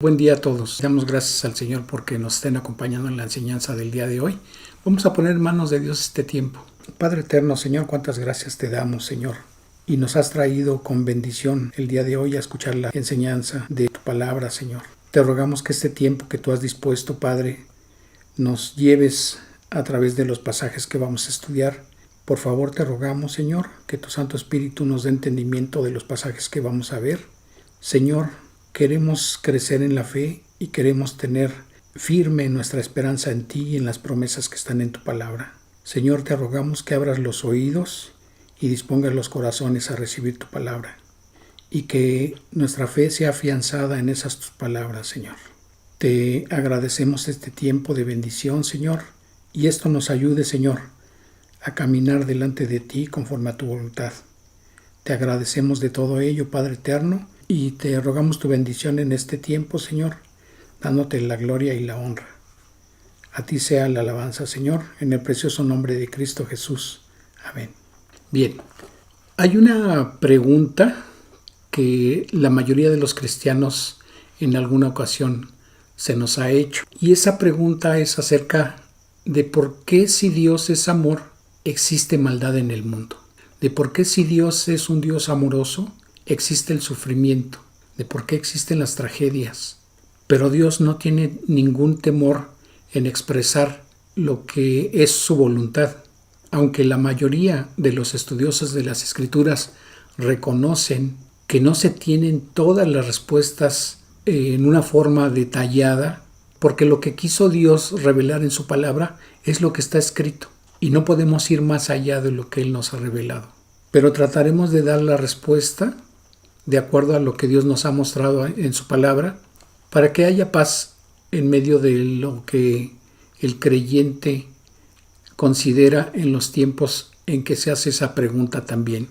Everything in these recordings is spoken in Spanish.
Buen día a todos. Damos gracias al Señor porque nos estén acompañando en la enseñanza del día de hoy. Vamos a poner en manos de Dios este tiempo. Padre eterno, Señor, cuántas gracias te damos, Señor. Y nos has traído con bendición el día de hoy a escuchar la enseñanza de tu palabra, Señor. Te rogamos que este tiempo que tú has dispuesto, Padre, nos lleves a través de los pasajes que vamos a estudiar. Por favor, te rogamos, Señor, que tu Santo Espíritu nos dé entendimiento de los pasajes que vamos a ver. Señor, queremos crecer en la fe y queremos tener firme nuestra esperanza en ti y en las promesas que están en tu palabra. Señor, te rogamos que abras los oídos y dispongas los corazones a recibir tu palabra y que nuestra fe sea afianzada en esas tus palabras, Señor. Te agradecemos este tiempo de bendición, Señor, y esto nos ayude, Señor, a caminar delante de ti conforme a tu voluntad. Te agradecemos de todo ello, Padre eterno, y te rogamos tu bendición en este tiempo, Señor, dándote la gloria y la honra. A ti sea la alabanza, Señor, en el precioso nombre de Cristo Jesús. Amén. Bien, hay una pregunta que la mayoría de los cristianos en alguna ocasión se nos ha hecho. Y esa pregunta es acerca de por qué, si Dios es amor, existe maldad en el mundo. De por qué, si Dios es un Dios amoroso, existe el sufrimiento, de por qué existen las tragedias. Pero Dios no tiene ningún temor en expresar lo que es su voluntad. Aunque la mayoría de los estudiosos de las Escrituras reconocen que no se tienen todas las respuestas en una forma detallada, porque lo que quiso Dios revelar en su palabra es lo que está escrito, y no podemos ir más allá de lo que Él nos ha revelado. Pero trataremos de dar la respuesta de acuerdo a lo que Dios nos ha mostrado en su palabra, para que haya paz en medio de lo que el creyente considera en los tiempos en que se hace esa pregunta también.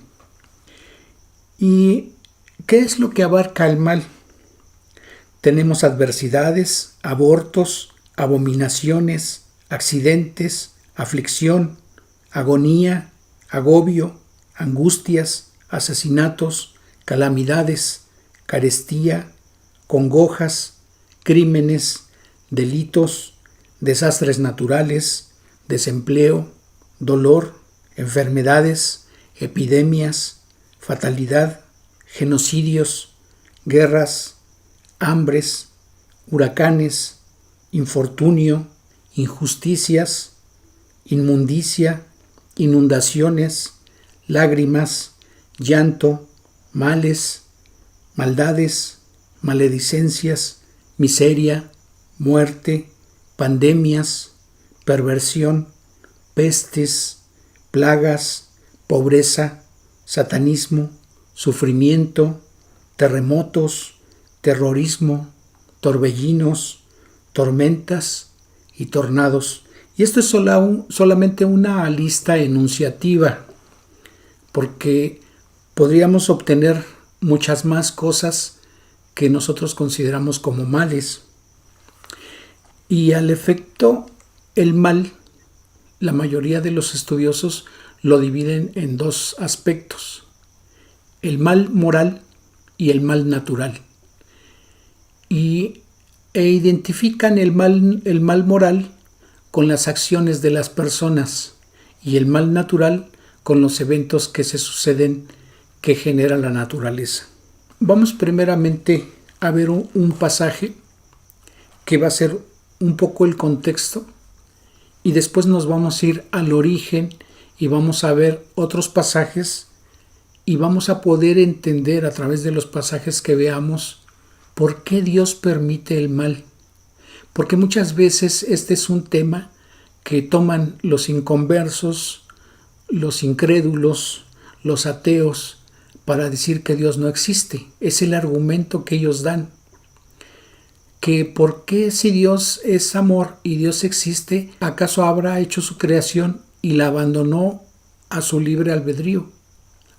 ¿Y qué es lo que abarca el mal? Tenemos adversidades, abortos, abominaciones, accidentes, aflicción, agonía, agobio, angustias, asesinatos, calamidades, carestía, congojas, crímenes, delitos, desastres naturales, desempleo, dolor, enfermedades, epidemias, fatalidad, genocidios, guerras, hambres, huracanes, infortunio, injusticias, inmundicia, inundaciones, lágrimas, llanto, males, maldades, maledicencias, miseria, muerte, pandemias, perversión, pestes, plagas, pobreza, satanismo, sufrimiento, terremotos, terrorismo, torbellinos, tormentas y tornados. Y esto es solamente una lista enunciativa, porque podríamos obtener muchas más cosas que nosotros consideramos como males. Y al efecto, el mal, la mayoría de los estudiosos lo dividen en dos aspectos: el mal moral y el mal natural. E identifican el mal moral con las acciones de las personas y el mal natural con los eventos que se suceden que genera la naturaleza. Vamos primeramente a ver un pasaje que va a ser un poco el contexto, y después nos vamos a ir al origen y vamos a ver otros pasajes y vamos a poder entender a través de los pasajes que veamos por qué Dios permite el mal. Porque muchas veces este es un tema que toman los inconversos, los incrédulos, los ateos, para decir que Dios no existe. Es el argumento que ellos dan. Que por qué, si Dios es amor y Dios existe, ¿acaso habrá hecho su creación y la abandonó a su libre albedrío?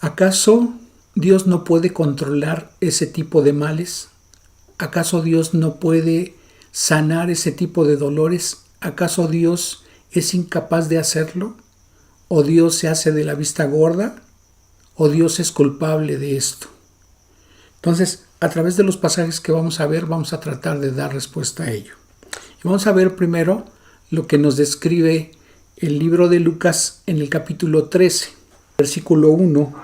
¿Acaso Dios no puede controlar ese tipo de males? ¿Acaso Dios no puede sanar ese tipo de dolores? ¿Acaso Dios es incapaz de hacerlo? ¿O Dios se hace de la vista gorda? ¿O Dios es culpable de esto? Entonces, a través de los pasajes que vamos a ver, vamos a tratar de dar respuesta a ello. Y vamos a ver primero lo que nos describe el libro de Lucas en el capítulo 13, versículo 1.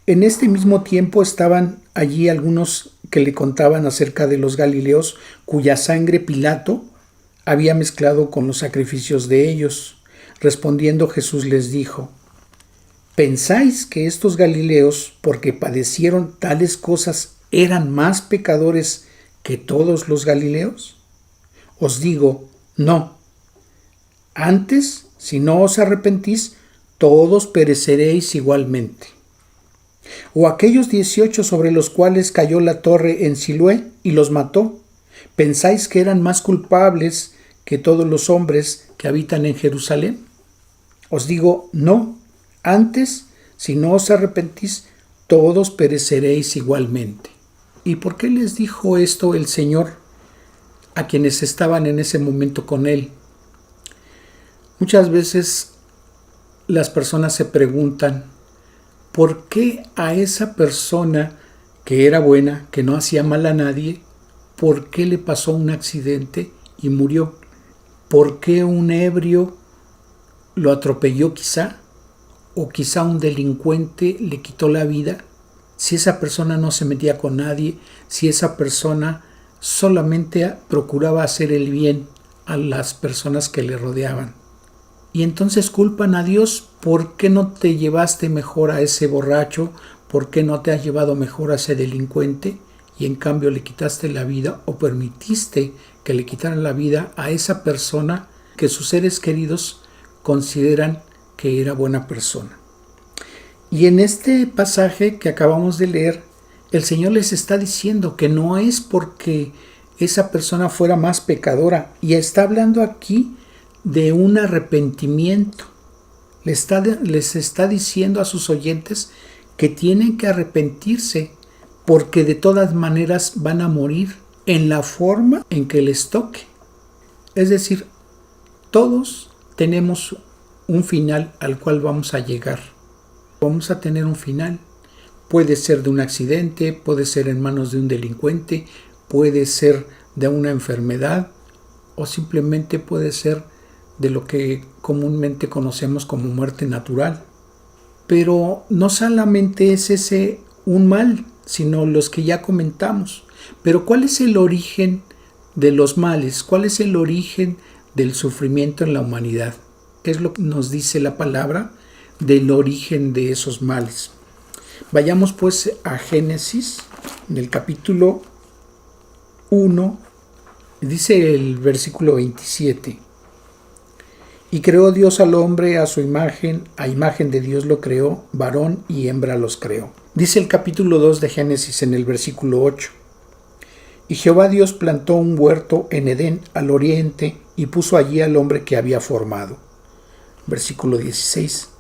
En este mismo tiempo estaban allí algunos que le contaban acerca de los galileos cuya sangre Pilato había mezclado con los sacrificios de ellos. Respondiendo Jesús les dijo: ¿pensáis que estos galileos, porque padecieron tales cosas, eran más pecadores que todos los galileos? Os digo, no. Antes, si no os arrepentís, todos pereceréis igualmente. O aquellos 18 sobre los cuales cayó la torre en Siloé y los mató, ¿pensáis que eran más culpables que todos los hombres que habitan en Jerusalén? Os digo, no. Antes, si no os arrepentís, todos pereceréis igualmente. ¿Y por qué les dijo esto el Señor a quienes estaban en ese momento con Él? Muchas veces las personas se preguntan, ¿por qué a esa persona que era buena, que no hacía mal a nadie, por qué le pasó un accidente y murió? ¿Por qué un ebrio lo atropelló quizá? ¿O quizá un delincuente le quitó la vida? Si esa persona no se metía con nadie, si esa persona solamente procuraba hacer el bien a las personas que le rodeaban. Y entonces culpan a Dios: ¿por qué no te llevaste mejor a ese borracho? ¿Por qué no te has llevado mejor a ese delincuente? Y en cambio le quitaste la vida, o permitiste que le quitaran la vida a esa persona que sus seres queridos consideran que era buena persona. Y en este pasaje que acabamos de leer, el Señor les está diciendo que no es porque esa persona fuera más pecadora, y está hablando aquí de un arrepentimiento. Les está diciendo a sus oyentes que tienen que arrepentirse, porque de todas maneras van a morir en la forma en que les toque. Es decir, todos tenemos un final al cual vamos a llegar. Vamos a tener un final. Puede ser de un accidente, puede ser en manos de un delincuente, puede ser de una enfermedad, o simplemente puede ser de lo que comúnmente conocemos como muerte natural. Pero no solamente es ese un mal, sino los que ya comentamos. Pero ¿cuál es el origen de los males? ¿Cuál es el origen del sufrimiento en la humanidad? ¿Qué es lo que nos dice la palabra del origen de esos males? Vayamos pues a Génesis, en el capítulo 1, dice el versículo 27. Y creó Dios al hombre a su imagen, a imagen de Dios lo creó, varón y hembra los creó. Dice el capítulo 2 de Génesis en el versículo 8. Y Jehová Dios plantó un huerto en Edén al oriente y puso allí al hombre que había formado. Versículo 16.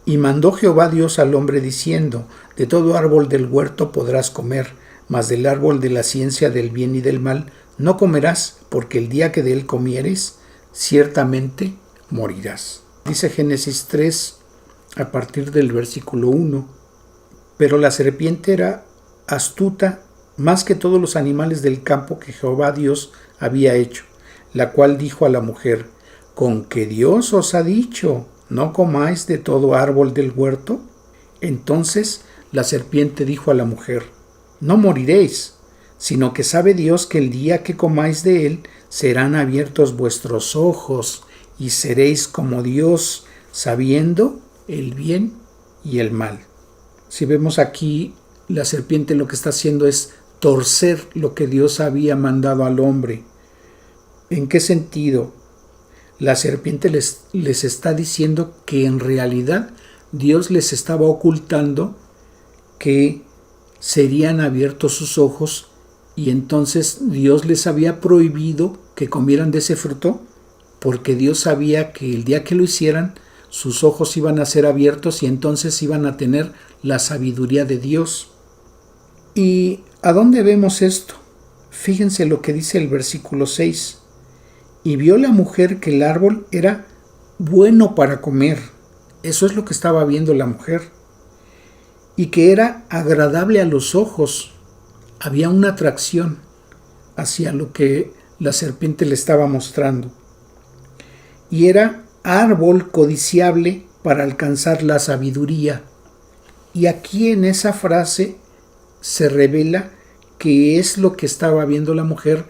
Y mandó Jehová Dios al hombre diciendo: de todo árbol del huerto podrás comer, mas del árbol de la ciencia del bien y del mal no comerás, porque el día que de él comieres, ciertamente morirás. Dice Génesis 3, a partir del versículo 1. Pero la serpiente era astuta más que todos los animales del campo que Jehová Dios había hecho, la cual dijo a la mujer: ¿con qué Dios os ha dicho, no comáis de todo árbol del huerto? Entonces la serpiente dijo a la mujer: no moriréis, sino que sabe Dios que el día que comáis de él serán abiertos vuestros ojos y seréis como Dios, sabiendo el bien y el mal. Si vemos aquí, la serpiente lo que está haciendo es torcer lo que Dios había mandado al hombre. ¿En qué sentido? La serpiente les está diciendo que en realidad Dios les estaba ocultando que serían abiertos sus ojos, y entonces Dios les había prohibido que comieran de ese fruto, porque Dios sabía que el día que lo hicieran, sus ojos iban a ser abiertos y entonces iban a tener la sabiduría de Dios. ¿Y a dónde vemos esto? Fíjense lo que dice el versículo 6. Y vio la mujer que el árbol era bueno para comer. Eso es lo que estaba viendo la mujer. Y que era agradable a los ojos. había una atracción hacia lo que la serpiente le estaba mostrando. Y era árbol codiciable para alcanzar la sabiduría. Y aquí en esa frase se revela que es lo que estaba viendo la mujer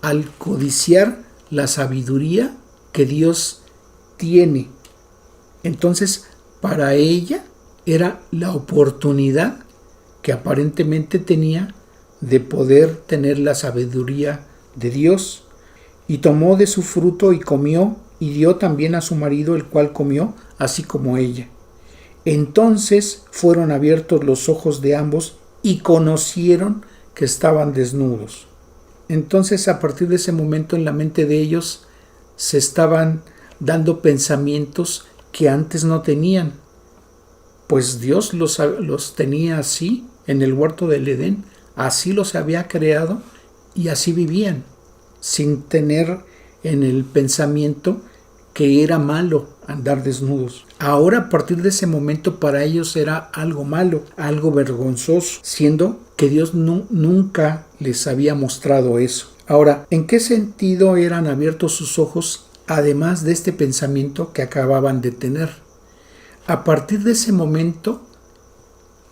al codiciar la sabiduría que Dios tiene. Entonces, para ella era la oportunidad que aparentemente tenía de poder tener la sabiduría de Dios. Y tomó de su fruto y comió, y dio también a su marido, el cual comió, así como ella. Entonces fueron abiertos los ojos de ambos y conocieron que estaban desnudos. Entonces, a partir de ese momento, en la mente de ellos se estaban dando pensamientos que antes no tenían, pues Dios los tenía así en el huerto del Edén, así los había creado y así vivían, sin tener en el pensamiento que era malo andar desnudos. Ahora, a partir de ese momento, para ellos era algo malo, algo vergonzoso, siendo que Dios nunca les había mostrado eso. Ahora, ¿en qué sentido eran abiertos sus ojos, además de este pensamiento que acababan de tener? A partir de ese momento,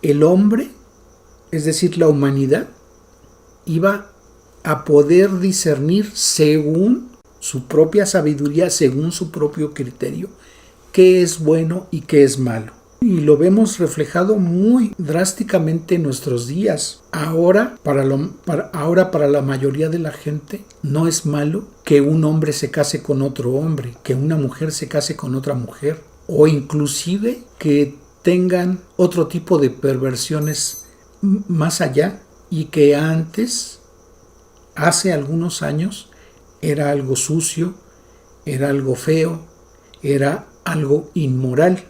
el hombre, es decir, la humanidad, iba a poder discernir según su propia sabiduría, según su propio criterio, qué es bueno y qué es malo. Y lo vemos reflejado muy drásticamente en nuestros días. Ahora para la mayoría de la gente, no es malo que un hombre se case con otro hombre, que una mujer se case con otra mujer, o inclusive que tengan otro tipo de perversiones más allá, y que antes, hace algunos años, era algo sucio, era algo feo, era algo inmoral.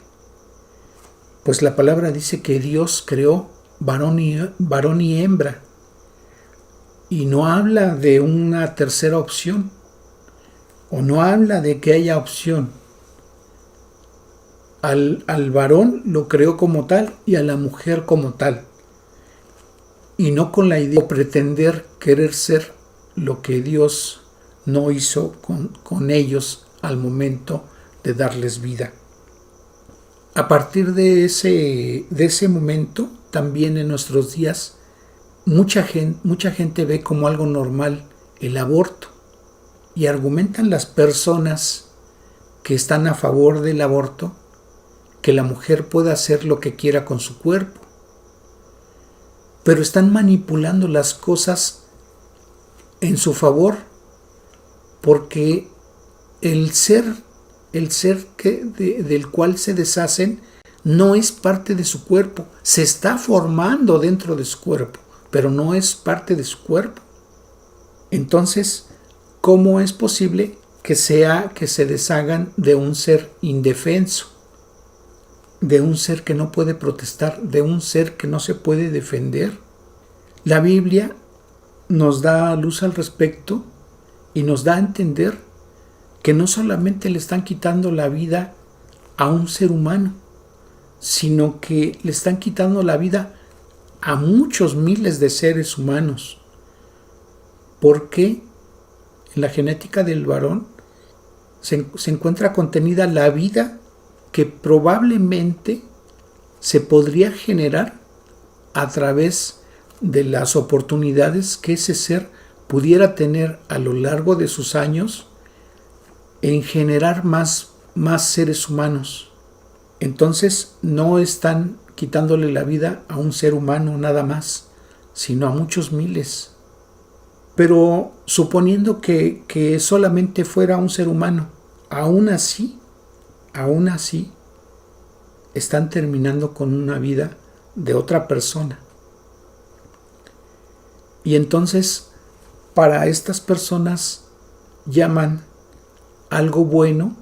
Pues la palabra dice que Dios creó varón y hembra, y no habla de una tercera opción, o no habla de que haya opción. Al varón lo creó como tal y a la mujer como tal, y no con la idea de pretender querer ser lo que Dios no hizo con ellos al momento de darles vida. A partir de ese momento, también en nuestros días, mucha gente ve como algo normal el aborto, y argumentan las personas que están a favor del aborto que la mujer puede hacer lo que quiera con su cuerpo, pero están manipulando las cosas en su favor, porque el ser del cual se deshacen no es parte de su cuerpo, se está formando dentro de su cuerpo, pero no es parte de su cuerpo. Entonces, ¿cómo es posible que se deshagan de un ser indefenso, de un ser que no puede protestar, de un ser que no se puede defender? La Biblia nos da luz al respecto y nos da a entender que no solamente le están quitando la vida a un ser humano, sino que le están quitando la vida a muchos miles de seres humanos, porque en la genética del varón se encuentra contenida la vida que probablemente se podría generar a través de las oportunidades que ese ser pudiera tener a lo largo de sus años en generar más seres humanos. Entonces no están quitándole la vida a un ser humano nada más, sino a muchos miles. Pero suponiendo que solamente fuera un ser humano, aún así, están terminando con una vida de otra persona. Y entonces, para estas personas llaman algo bueno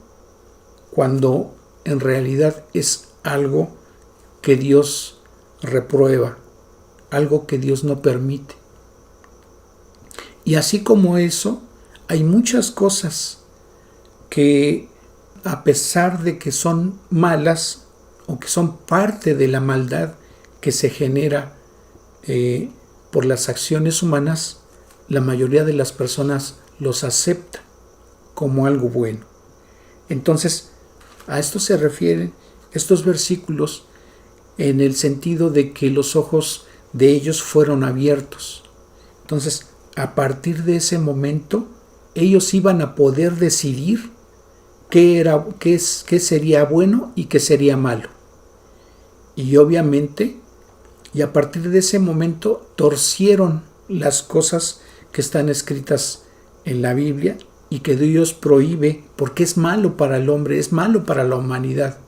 cuando en realidad es algo que Dios reprueba, algo que Dios no permite. Y así como eso, hay muchas cosas que, a pesar de que son malas o que son parte de la maldad que se genera por las acciones humanas, la mayoría de las personas los acepta como algo bueno. Entonces, a esto se refieren estos versículos en el sentido de que los ojos de ellos fueron abiertos. Entonces, a partir de ese momento, ellos iban a poder decidir qué sería bueno y qué sería malo. Y obviamente, y a partir de ese momento, torcieron las cosas que están escritas en la Biblia y que Dios prohíbe porque es malo para el hombre, es malo para la humanidad.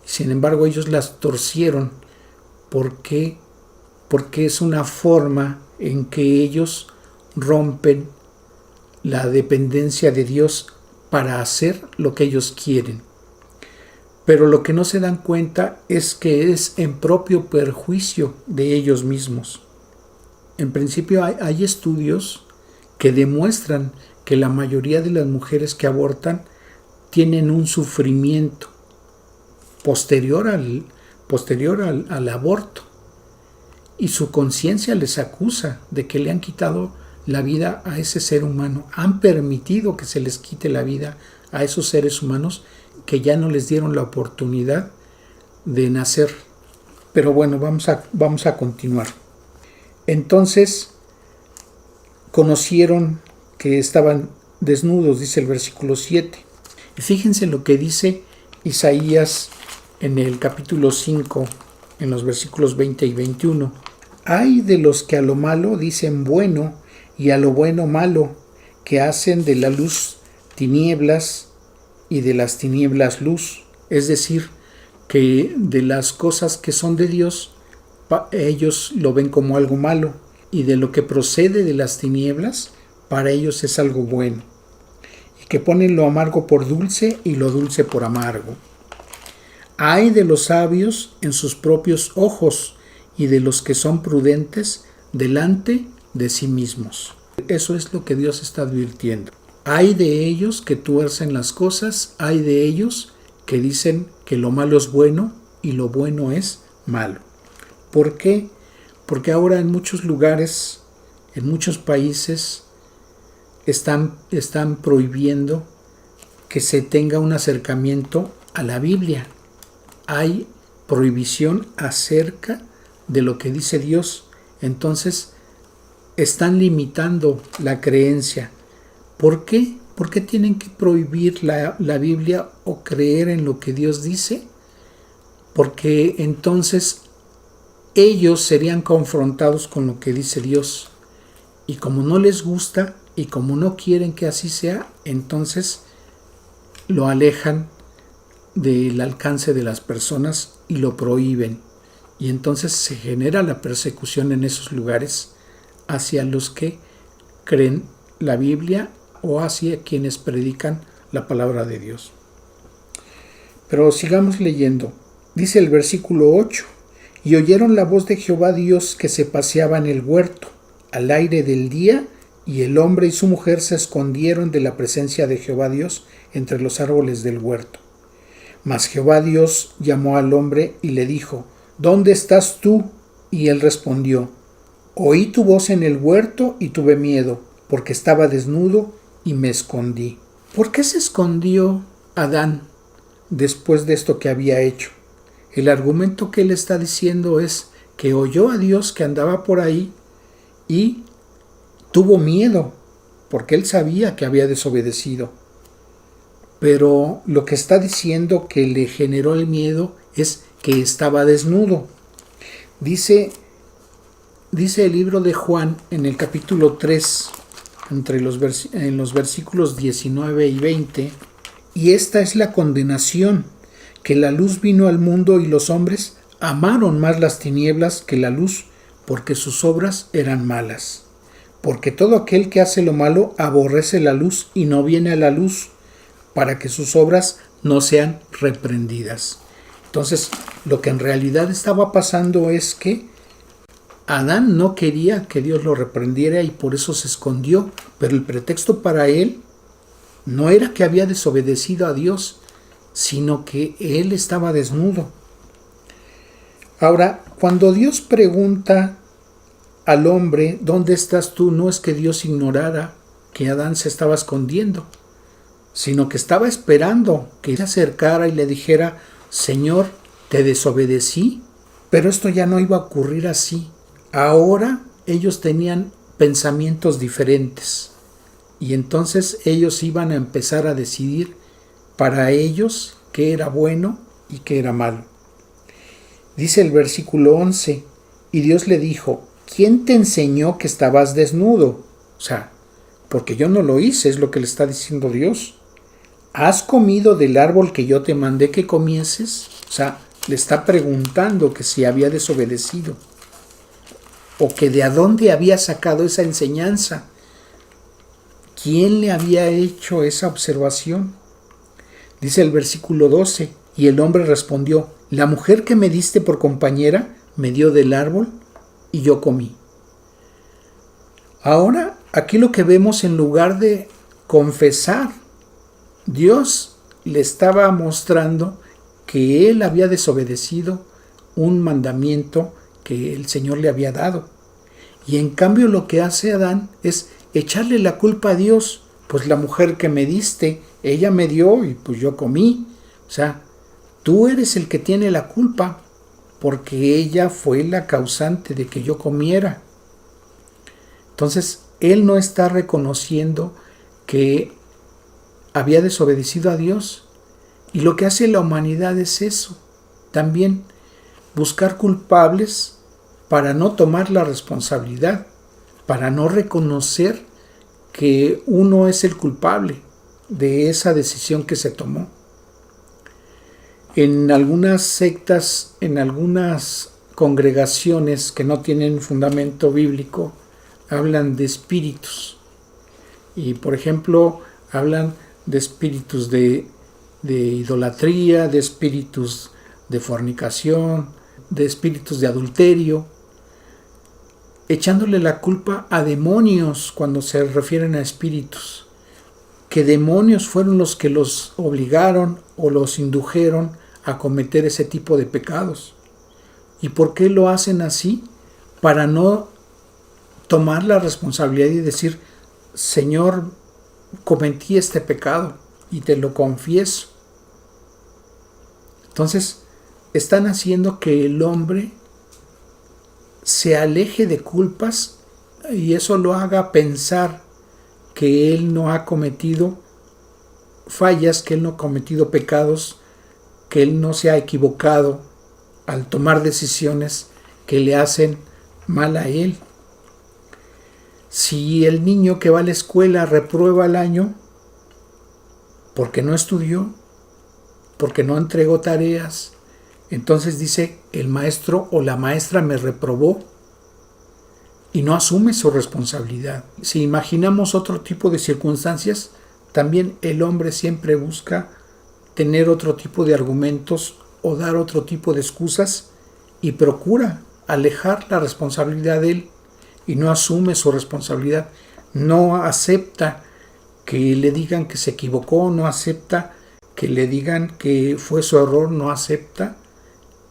Sin embargo, ellos las torcieron porque es una forma en que ellos rompen la dependencia de Dios para hacer lo que ellos quieren. Pero lo que no se dan cuenta es que es en propio perjuicio de ellos mismos. En principio hay estudios que demuestran que la mayoría de las mujeres que abortan tienen un sufrimiento posterior al aborto, y su conciencia les acusa de que le han quitado la vida a ese ser humano, han permitido que se les quite la vida a esos seres humanos que ya no les dieron la oportunidad de nacer. Pero bueno, vamos a continuar. Entonces conocieron que estaban desnudos, dice el versículo 7. Y fíjense lo que dice Isaías en el capítulo 5, en los versículos 20 y 21. Ay de los que a lo malo dicen bueno y a lo bueno malo, que hacen de la luz tinieblas y de las tinieblas luz. Es decir, que de las cosas que son de Dios, ellos lo ven como algo malo, y de lo que procede de las tinieblas, para ellos es algo bueno. Y que ponen lo amargo por dulce y lo dulce por amargo. Ay de los sabios en sus propios ojos y de los que son prudentes delante de sí mismos. Eso es lo que Dios está advirtiendo. Ay de ellos que tuercen las cosas, ay de ellos que dicen que lo malo es bueno y lo bueno es malo. ¿Por qué? Porque ahora en muchos lugares, en muchos países, están prohibiendo que se tenga un acercamiento a la Biblia. Hay prohibición acerca de lo que dice Dios. Entonces, están limitando la creencia. ¿Por qué? ¿Por qué tienen que prohibir la Biblia o creer en lo que Dios dice? Porque entonces ellos serían confrontados con lo que dice Dios. Y como no les gusta y como no quieren que así sea, entonces lo alejan del alcance de las personas y lo prohíben. Y entonces se genera la persecución en esos lugares hacia los que creen la Biblia o hacia quienes predican la palabra de Dios. Pero sigamos leyendo. Dice el versículo 8: y oyeron la voz de Jehová Dios que se paseaba en el huerto al aire del día, y el hombre y su mujer se escondieron de la presencia de Jehová Dios entre los árboles del huerto. Mas Jehová Dios llamó al hombre y le dijo: ¿dónde estás tú? Y él respondió: oí tu voz en el huerto y tuve miedo, porque estaba desnudo y me escondí. ¿Por qué se escondió Adán después de esto que había hecho? El argumento que él está diciendo es que oyó a Dios que andaba por ahí y tuvo miedo, porque él sabía que había desobedecido. Pero lo que está diciendo que le generó el miedo es que estaba desnudo. Dice el libro de Juan en el capítulo 3, en los versículos 19 y 20, y esta es la condenación, que la luz vino al mundo y los hombres amaron más las tinieblas que la luz, porque sus obras eran malas. Porque todo aquel que hace lo malo aborrece la luz y no viene a la luz, para que sus obras no sean reprendidas. Entonces, lo que en realidad estaba pasando es que Adán no quería que Dios lo reprendiera y por eso se escondió, pero el pretexto para él no era que había desobedecido a Dios, sino que él estaba desnudo. Ahora, cuando Dios pregunta al hombre, ¿dónde estás tú? No es que Dios ignorara que Adán se estaba escondiendo, sino que estaba esperando que se acercara y le dijera, Señor, te desobedecí, pero esto ya no iba a ocurrir así. Ahora ellos tenían pensamientos diferentes y entonces ellos iban a empezar a decidir para ellos qué era bueno y qué era malo. Dice el versículo 11, y Dios le dijo, ¿quién te enseñó que estabas desnudo? O sea, porque yo no lo hice, es lo que le está diciendo Dios. ¿Has comido del árbol que yo te mandé que comieses? O sea, le está preguntando que si había desobedecido o que de dónde había sacado esa enseñanza. ¿Quién le había hecho esa observación? Dice el versículo 12, y el hombre respondió, la mujer que me diste por compañera me dio del árbol y yo comí. Ahora, aquí lo que vemos, en lugar de confesar, Dios le estaba mostrando que él había desobedecido un mandamiento que el Señor le había dado. Y en cambio lo que hace Adán es echarle la culpa a Dios. Pues la mujer que me diste, ella me dio y pues yo comí. O sea, tú eres el que tiene la culpa porque ella fue la causante de que yo comiera. Entonces, él no está reconociendo que había desobedecido a Dios. Y lo que hace la humanidad es eso, también buscar culpables para no tomar la responsabilidad, para no reconocer que uno es el culpable de esa decisión que se tomó. En algunas sectas, en algunas congregaciones que no tienen fundamento bíblico, hablan de espíritus. Y por ejemplo, hablan de espíritus de idolatría, de espíritus de fornicación, de espíritus de adulterio, echándole la culpa a demonios cuando se refieren a espíritus, que demonios fueron los que los obligaron o los indujeron a cometer ese tipo de pecados. ¿Y por qué lo hacen así? Para no tomar la responsabilidad y decir, Señor, cometí este pecado y te lo confieso. Entonces, están haciendo que el hombre se aleje de culpas y eso lo haga pensar que él no ha cometido fallas, que él no ha cometido pecados, que él no se ha equivocado al tomar decisiones que le hacen mal a él. Si el niño que va a la escuela reprueba el año porque no estudió, porque no entregó tareas, entonces dice, el maestro o la maestra me reprobó y no asume su responsabilidad. Si imaginamos otro tipo de circunstancias, también el hombre siempre busca tener otro tipo de argumentos o dar otro tipo de excusas y procura alejar la responsabilidad de él y no asume su responsabilidad, no acepta que le digan que se equivocó, no acepta que le digan que fue su error, no acepta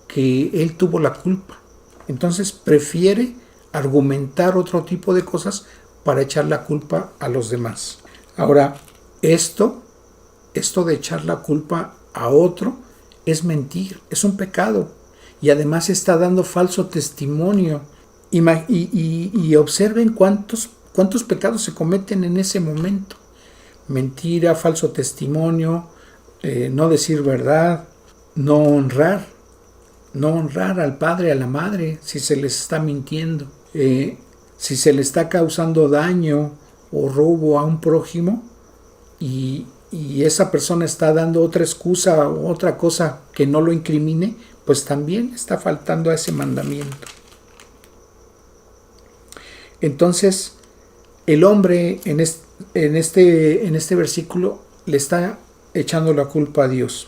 que él tuvo la culpa. Entonces prefiere argumentar otro tipo de cosas para echar la culpa a los demás. Ahora, esto de echar la culpa a otro es mentir, es un pecado y además está dando falso testimonio. Y observen cuántos pecados se cometen en ese momento. Mentira, falso testimonio, no decir verdad, no honrar al padre, a la madre, si se les está mintiendo, si se le está causando daño o robo a un prójimo y esa persona está dando otra excusa o otra cosa que no lo incrimine, pues también está faltando a ese mandamiento. Entonces, el hombre en este versículo le está echando la culpa a Dios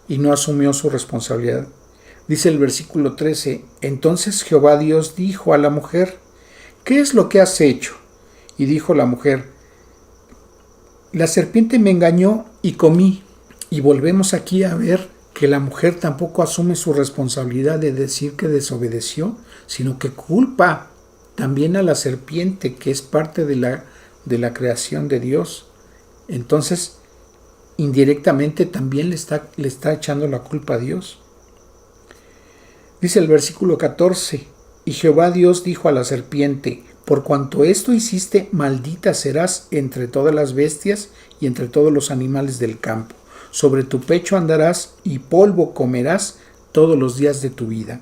y no asumió su responsabilidad. Dice el versículo 13, entonces Jehová Dios dijo a la mujer, ¿qué es lo que has hecho? Y dijo la mujer, la serpiente me engañó y comí. Y volvemos aquí a ver que la mujer tampoco asume su responsabilidad de decir que desobedeció, sino que culpa también a la serpiente, que es parte de la creación de Dios. Entonces, indirectamente también le está echando la culpa a Dios. Dice el versículo 14, y Jehová Dios dijo a la serpiente, por cuanto esto hiciste, maldita serás entre todas las bestias y entre todos los animales del campo. Sobre tu pecho andarás y polvo comerás todos los días de tu vida.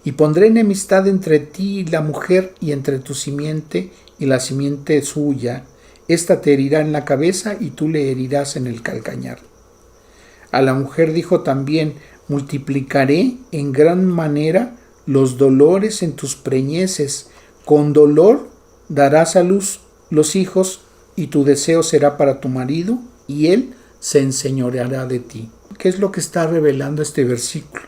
Y pondré enemistad entre ti y la mujer, y entre tu simiente y la simiente suya. Esta te herirá en la cabeza y tú le herirás en el calcañar. A la mujer dijo también, multiplicaré en gran manera los dolores en tus preñeces. Con dolor darás a luz los hijos, y tu deseo será para tu marido, y él se enseñoreará de ti. ¿Qué es lo que está revelando este versículo?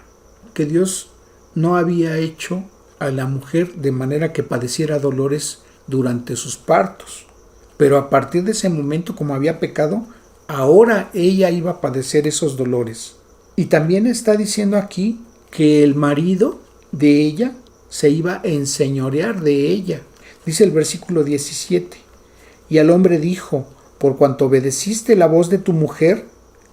Que Dios no había hecho a la mujer de manera que padeciera dolores durante sus partos. Pero a partir de ese momento, como había pecado, ahora ella iba a padecer esos dolores. Y también está diciendo aquí que el marido de ella se iba a enseñorear de ella. Dice el versículo 17, y al hombre dijo, por cuanto obedeciste la voz de tu mujer.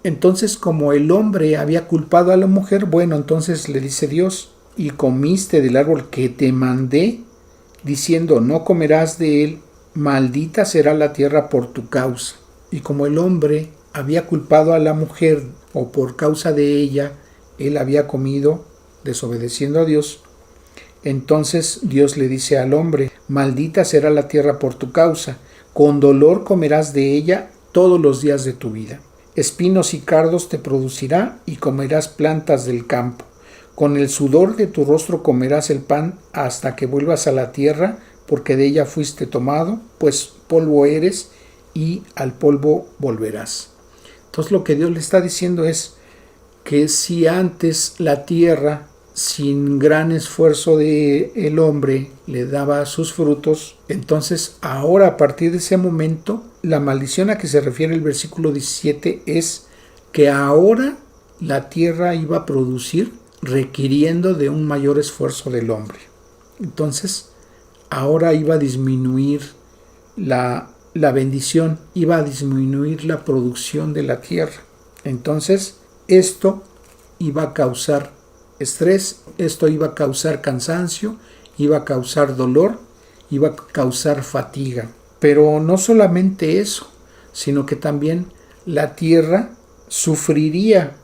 Entonces, como el hombre había culpado a la mujer, bueno, entonces le dice Dios, y comiste del árbol que te mandé, diciendo, no comerás de él, maldita será la tierra por tu causa. Y como el hombre había culpado a la mujer, o por causa de ella, él había comido, desobedeciendo a Dios, entonces Dios le dice al hombre, maldita será la tierra por tu causa, con dolor comerás de ella todos los días de tu vida. Espinos y cardos te producirá, y comerás plantas del campo. Con el sudor de tu rostro comerás el pan hasta que vuelvas a la tierra, porque de ella fuiste tomado, pues polvo eres, y al polvo volverás. Entonces lo que Dios le está diciendo es que si antes la tierra, sin gran esfuerzo del hombre, le daba sus frutos, entonces ahora, a partir de ese momento, la maldición a que se refiere el versículo 17 es que ahora la tierra iba a producir requiriendo de un mayor esfuerzo del hombre. Entonces, ahora iba a disminuir la bendición, iba a disminuir la producción de la tierra. Entonces, esto iba a causar estrés, esto iba a causar cansancio, iba a causar dolor, iba a causar fatiga. Pero no solamente eso, sino que también la tierra sufriría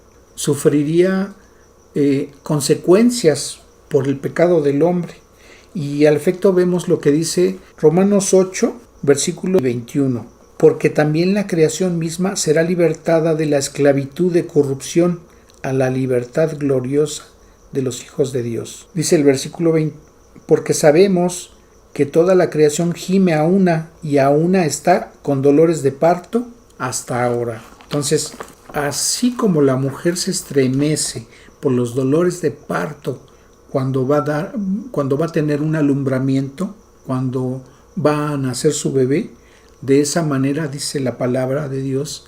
consecuencias por el pecado del hombre. Y al efecto vemos lo que dice Romanos 8, versículo 21. Porque también la creación misma será libertada de la esclavitud de corrupción a la libertad gloriosa de los hijos de Dios. Dice el versículo 20, porque sabemos que toda la creación gime a una, y a una está con dolores de parto hasta ahora. Entonces, así como la mujer se estremece por los dolores de parto cuando va a tener un alumbramiento, cuando va a nacer su bebé, de esa manera dice la palabra de Dios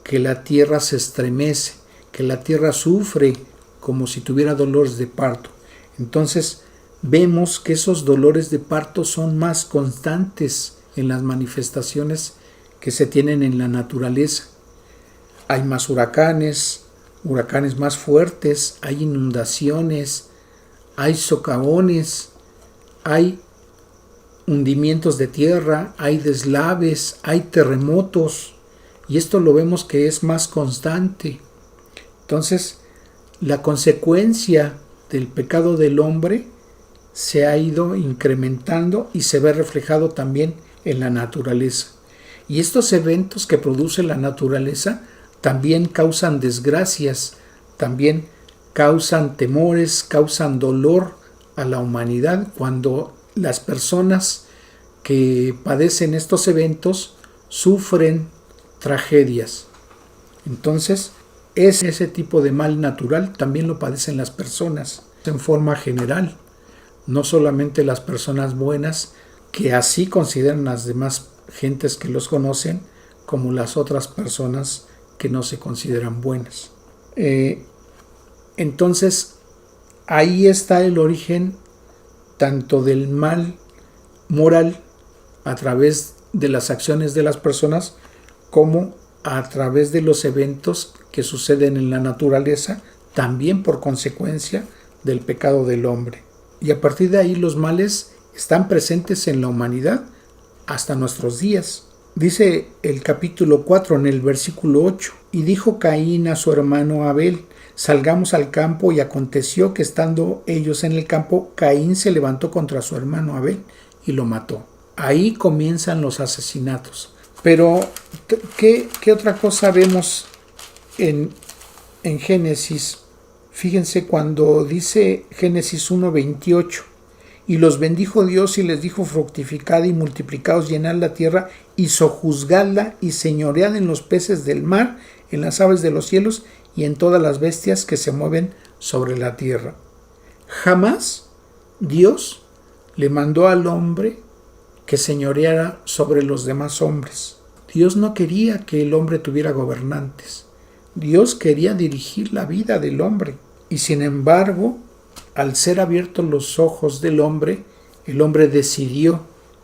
que la tierra se estremece, que la tierra sufre como si tuviera dolores de parto. Entonces vemos que esos dolores de parto son más constantes en las manifestaciones que se tienen en la naturaleza. Hay más huracanes más fuertes, hay inundaciones, hay socavones, hay hundimientos de tierra, hay deslaves, hay terremotos, y esto lo vemos que es más constante. Entonces, la consecuencia del pecado del hombre se ha ido incrementando y se ve reflejado también en la naturaleza. Y estos eventos que produce la naturaleza también causan desgracias, también causan temores, causan dolor a la humanidad cuando las personas que padecen estos eventos sufren tragedias. Entonces, ese tipo de mal natural también lo padecen las personas en forma general, no solamente las personas buenas, que así consideran las demás gentes que los conocen, como las otras personas que no se consideran buenas. Entonces, ahí está el origen tanto del mal moral a través de las acciones de las personas como a través de los eventos que suceden en la naturaleza, también por consecuencia del pecado del hombre. Y a partir de ahí los males están presentes en la humanidad hasta nuestros días. Dice el capítulo 4 en el versículo 8: y dijo Caín a su hermano Abel: salgamos al campo. Y aconteció que estando ellos en el campo, Caín se levantó contra su hermano Abel y lo mató. Ahí comienzan los asesinatos. Pero, ¿qué otra cosa vemos en Génesis? Fíjense cuando dice Génesis 1:28: y los bendijo Dios y les dijo: fructificad y multiplicaos, llenad la tierra y sojuzgadla y señoread en los peces del mar, en las aves de los cielos y en todas las bestias que se mueven sobre la tierra. Jamás Dios le mandó al hombre que señoreara sobre los demás hombres. Dios no quería que el hombre tuviera gobernantes. Dios quería dirigir la vida del hombre. Y sin embargo, al ser abiertos los ojos del hombre, el hombre decidió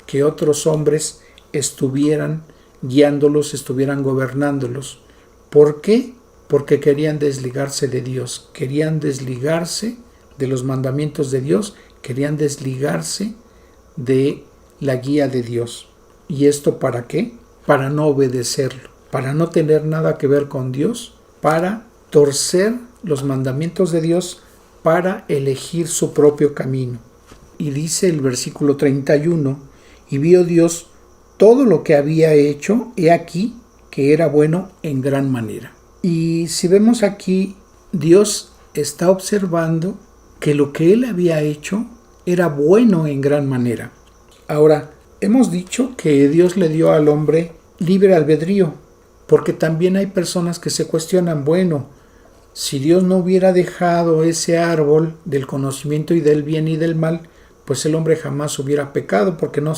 que otros hombres estuvieran guiándolos, estuvieran gobernándolos. ¿Por qué? Porque querían desligarse de Dios, querían desligarse de los mandamientos de Dios, querían desligarse de la guía de Dios. ¿Y esto para qué? Para no obedecerlo, para no tener nada que ver con Dios, para torcer los mandamientos de Dios, para elegir su propio camino. Y dice el versículo 31: y vio Dios todo lo que había hecho, he aquí que era bueno en gran manera. Y si vemos aquí, Dios está observando que lo que él había hecho era bueno en gran manera. Ahora, hemos dicho que Dios le dio al hombre libre albedrío, porque también hay personas que se cuestionan: bueno, si Dios no hubiera dejado ese árbol del conocimiento y del bien y del mal, pues el hombre jamás hubiera pecado, porque no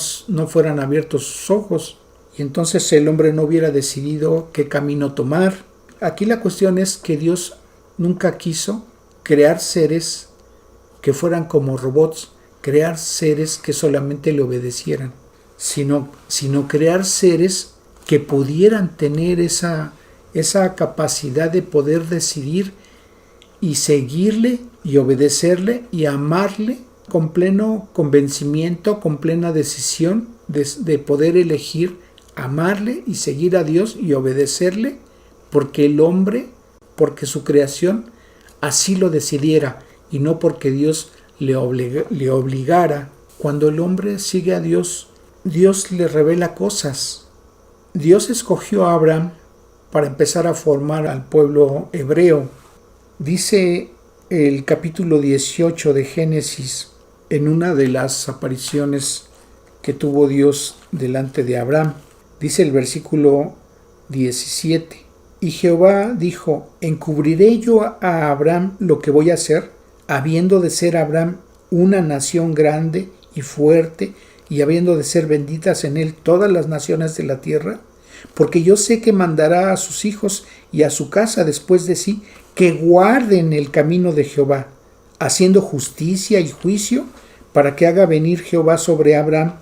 fueran abiertos sus ojos, y entonces el hombre no hubiera decidido qué camino tomar. Aquí la cuestión es que Dios nunca quiso crear seres que fueran como robots, crear seres que solamente le obedecieran, sino crear seres que pudieran tener esa capacidad de poder decidir y seguirle y obedecerle y amarle con pleno convencimiento, con plena decisión de poder elegir amarle y seguir a Dios y obedecerle, porque el hombre, porque su creación así lo decidiera, y no porque Dios le obligara. Cuando el hombre sigue a Dios, Dios le revela cosas. Dios escogió a Abraham para empezar a formar al pueblo hebreo. Dice el capítulo 18 de Génesis, en una de las apariciones que tuvo Dios delante de Abraham, dice el versículo 17: y Jehová dijo: ¿encubriré yo a Abraham lo que voy a hacer, habiendo de ser Abraham una nación grande y fuerte, y habiendo de ser benditas en él todas las naciones de la tierra? Porque yo sé que mandará a sus hijos y a su casa después de sí, que guarden el camino de Jehová, haciendo justicia y juicio, para que haga venir Jehová sobre Abraham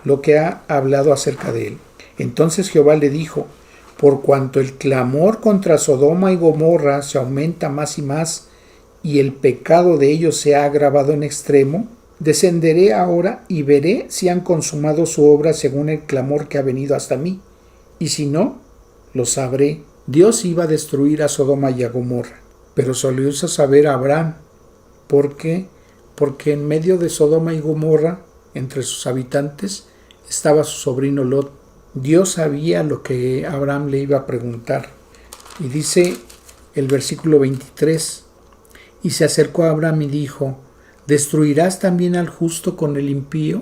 lo que ha hablado acerca de él. Entonces Jehová le dijo: por cuanto el clamor contra Sodoma y Gomorra se aumenta más y más, y el pecado de ellos se ha agravado en extremo, descenderé ahora y veré si han consumado su obra según el clamor que ha venido hasta mí, y si no, lo sabré. Dios iba a destruir a Sodoma y a Gomorra, pero se lo hizo saber a Abraham. ¿Por qué? Porque en medio de Sodoma y Gomorra, entre sus habitantes, estaba su sobrino Lot. Dios sabía lo que Abraham le iba a preguntar. Y dice el versículo 23: y se acercó a Abraham y dijo: ¿destruirás también al justo con el impío?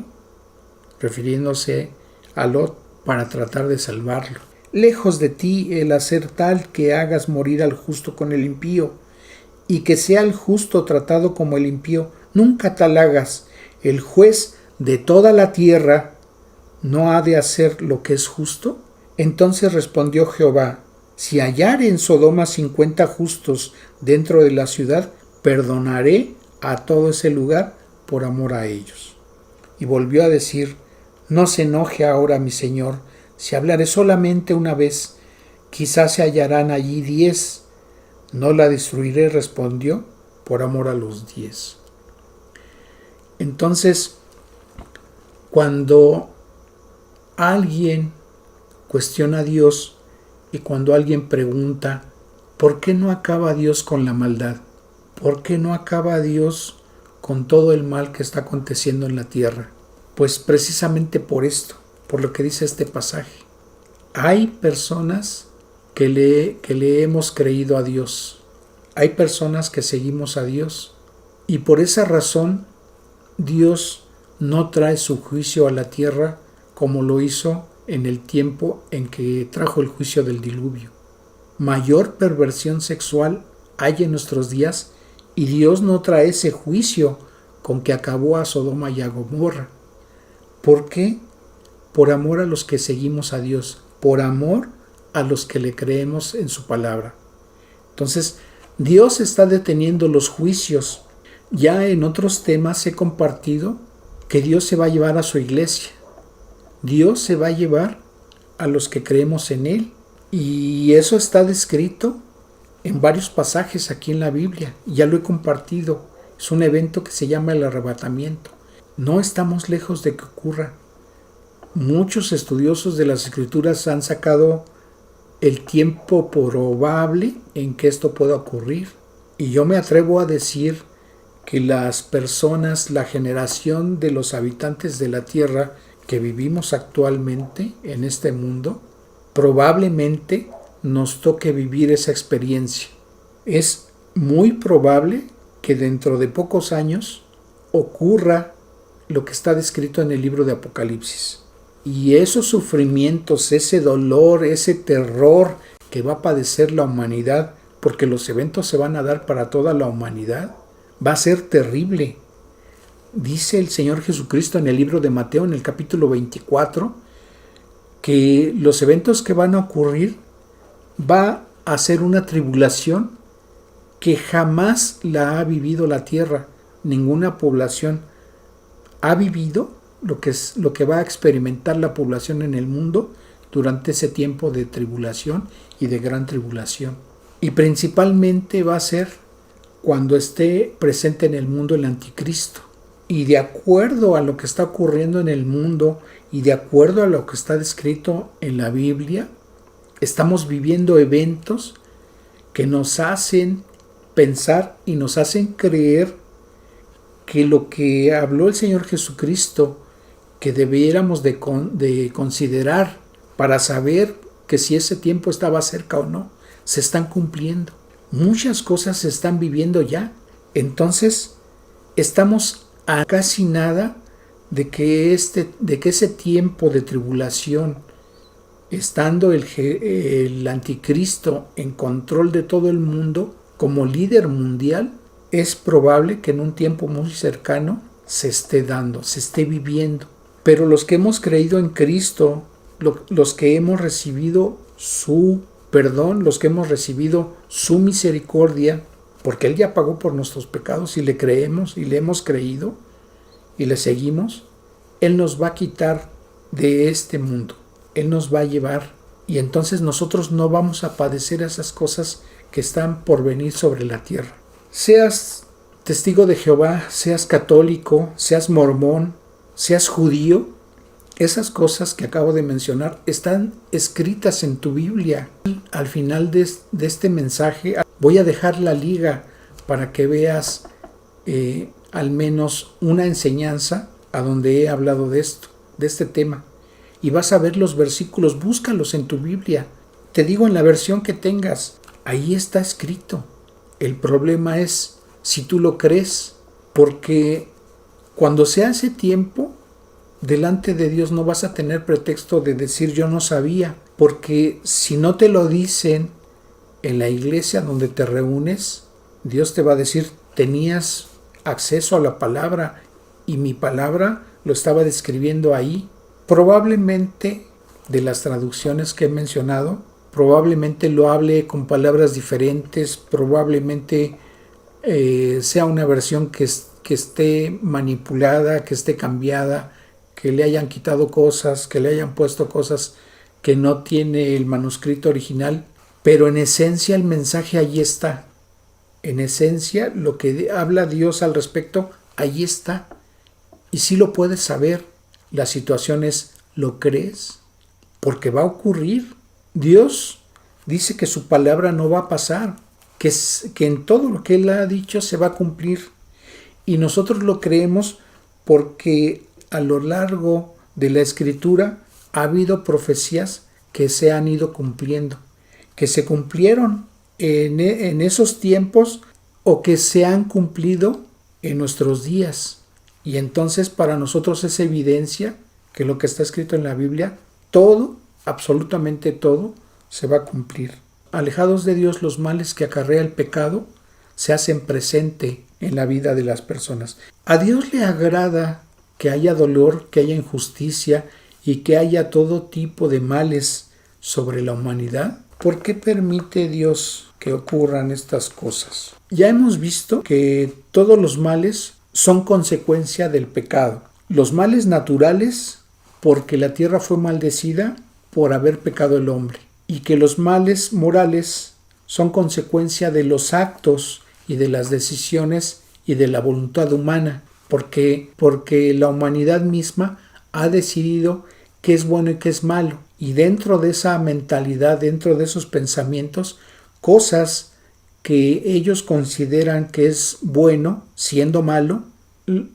Refiriéndose a Lot, para tratar de salvarlo. Lejos de ti el hacer tal que hagas morir al justo con el impío, y que sea el justo tratado como el impío. Nunca tal hagas. El juez de toda la tierra ¿no ha de hacer lo que es justo? Entonces respondió Jehová: si hallare en Sodoma 50 justos dentro de la ciudad, perdonaré a todo ese lugar por amor a ellos. Y volvió a decir: No se enoje ahora, mi señor, si hablaré solamente una vez, quizás se hallarán allí 10. No la destruiré, respondió, por amor a los 10. Entonces, cuando alguien cuestiona a Dios y cuando alguien pregunta, ¿por qué no acaba Dios con la maldad? ¿Por qué no acaba Dios con todo el mal que está aconteciendo en la tierra? Pues precisamente por esto, por lo que dice este pasaje. Hay personas que le hemos creído a Dios. Hay personas que seguimos a Dios. Y por esa razón, Dios no trae su juicio a la tierra como lo hizo en el tiempo en que trajo el juicio del diluvio. Mayor perversión sexual hay en nuestros días y Dios no trae ese juicio con que acabó a Sodoma y a Gomorra. ¿Por qué? Por amor a los que seguimos a Dios, por amor a los que le creemos en su palabra. Entonces, Dios está deteniendo los juicios. Ya en otros temas he compartido que Dios se va a llevar a su iglesia. Dios se va a llevar a los que creemos en Él. Y eso está descrito en varios pasajes aquí en la Biblia. Ya lo he compartido. Es un evento que se llama el arrebatamiento. No estamos lejos de que ocurra. Muchos estudiosos de las Escrituras han sacado el tiempo probable en que esto pueda ocurrir. Y yo me atrevo a decir que las personas, la generación de los habitantes de la tierra que vivimos actualmente en este mundo, probablemente nos toque vivir esa experiencia. Es muy probable que dentro de pocos años ocurra lo que está descrito en el libro de Apocalipsis. Y esos sufrimientos, ese dolor, ese terror que va a padecer la humanidad, porque los eventos se van a dar para toda la humanidad, va a ser terrible. Dice el Señor Jesucristo en el libro de Mateo, en el capítulo 24, que los eventos que van a ocurrir va a ser una tribulación que jamás la ha vivido la tierra. Ninguna población ha vivido lo que va a experimentar la población en el mundo durante ese tiempo de tribulación y de gran tribulación. Y principalmente va a ser cuando esté presente en el mundo el anticristo. Y de acuerdo a lo que está ocurriendo en el mundo y de acuerdo a lo que está descrito en la Biblia, estamos viviendo eventos que nos hacen pensar y nos hacen creer que lo que habló el Señor Jesucristo, que debiéramos de considerar para saber que si ese tiempo estaba cerca o no, se están cumpliendo. Muchas cosas se están viviendo ya. Entonces, estamos a casi nada de que ese tiempo de tribulación, estando el anticristo en control de todo el mundo, como líder mundial, es probable que en un tiempo muy cercano se esté dando, se esté viviendo. Pero los que hemos creído en Cristo, los que hemos recibido su perdón, los que hemos recibido su misericordia, porque Él ya pagó por nuestros pecados y le creemos y le hemos creído y le seguimos, Él nos va a quitar de este mundo. Él nos va a llevar y entonces nosotros no vamos a padecer esas cosas que están por venir sobre la tierra. Seas testigo de Jehová, seas católico, seas mormón, seas judío, esas cosas que acabo de mencionar están escritas en tu Biblia. Al final de este mensaje voy a dejar la liga para que veas al menos una enseñanza a donde he hablado de esto, de este tema. Y vas a ver los versículos, búscalos en tu Biblia. Te digo en la versión que tengas, ahí está escrito. El problema es si tú lo crees, porque cuando sea ese tiempo, delante de Dios no vas a tener pretexto de decir yo no sabía, porque si no te lo dicen en la iglesia donde te reúnes, Dios te va a decir, tenías acceso a la palabra y mi palabra lo estaba describiendo ahí. Probablemente de las traducciones que he mencionado, probablemente lo hable con palabras diferentes, probablemente sea una versión que esté manipulada, que esté cambiada, que le hayan quitado cosas, que le hayan puesto cosas que no tiene el manuscrito original, pero en esencia el mensaje allí está. En esencia lo que habla Dios al respecto, allí está. Y sí lo puedes saber. La situación es, ¿lo crees? Porque va a ocurrir. Dios dice que su palabra no va a pasar, que en todo lo que Él ha dicho se va a cumplir. Y nosotros lo creemos porque a lo largo de la Escritura ha habido profecías que se han ido cumpliendo, que se cumplieron en esos tiempos o que se han cumplido en nuestros días. Y entonces para nosotros es evidencia que lo que está escrito en la Biblia, todo, absolutamente todo, se va a cumplir. Alejados de Dios, los males que acarrea el pecado se hacen presente en la vida de las personas. A Dios le agrada que haya dolor, que haya injusticia y que haya todo tipo de males sobre la humanidad. ¿Por qué permite Dios que ocurran estas cosas? Ya hemos visto que todos los males son consecuencia del pecado. Los males naturales, porque la tierra fue maldecida por haber pecado el hombre. Y que los males morales son consecuencia de los actos y de las decisiones y de la voluntad humana. Porque la humanidad misma ha decidido qué es bueno y qué es malo. Y dentro de esa mentalidad, dentro de esos pensamientos, cosas que ellos consideran que es bueno, siendo malo,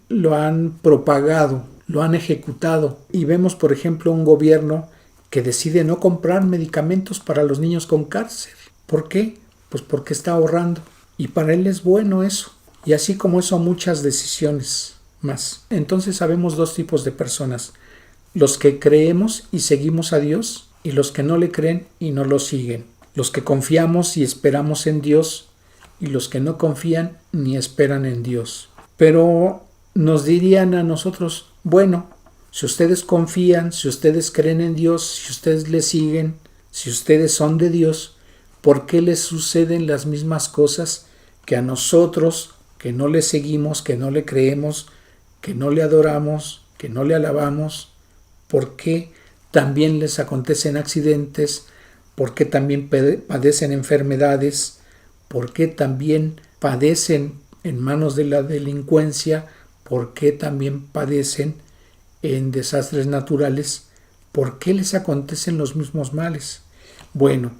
lo han propagado, lo han ejecutado. Y vemos, por ejemplo, un gobierno que decide no comprar medicamentos para los niños con cáncer. ¿Por qué? Pues porque está ahorrando. Y para él es bueno eso. Y así como eso, muchas decisiones más. Entonces sabemos dos tipos de personas: los que creemos y seguimos a Dios, y los que no le creen y no lo siguen. Los que confiamos y esperamos en Dios, y los que no confían ni esperan en Dios. Pero nos dirían a nosotros, bueno, si ustedes confían, si ustedes creen en Dios, si ustedes le siguen, si ustedes son de Dios, ¿por qué les suceden las mismas cosas que a nosotros, que no le seguimos, que no le creemos, que no le adoramos, que no le alabamos? ¿Por qué también les acontecen accidentes? ¿Por qué también padecen enfermedades? ¿Por qué también padecen en manos de la delincuencia? ¿Por qué también padecen en desastres naturales? ¿Por qué les acontecen los mismos males? Bueno,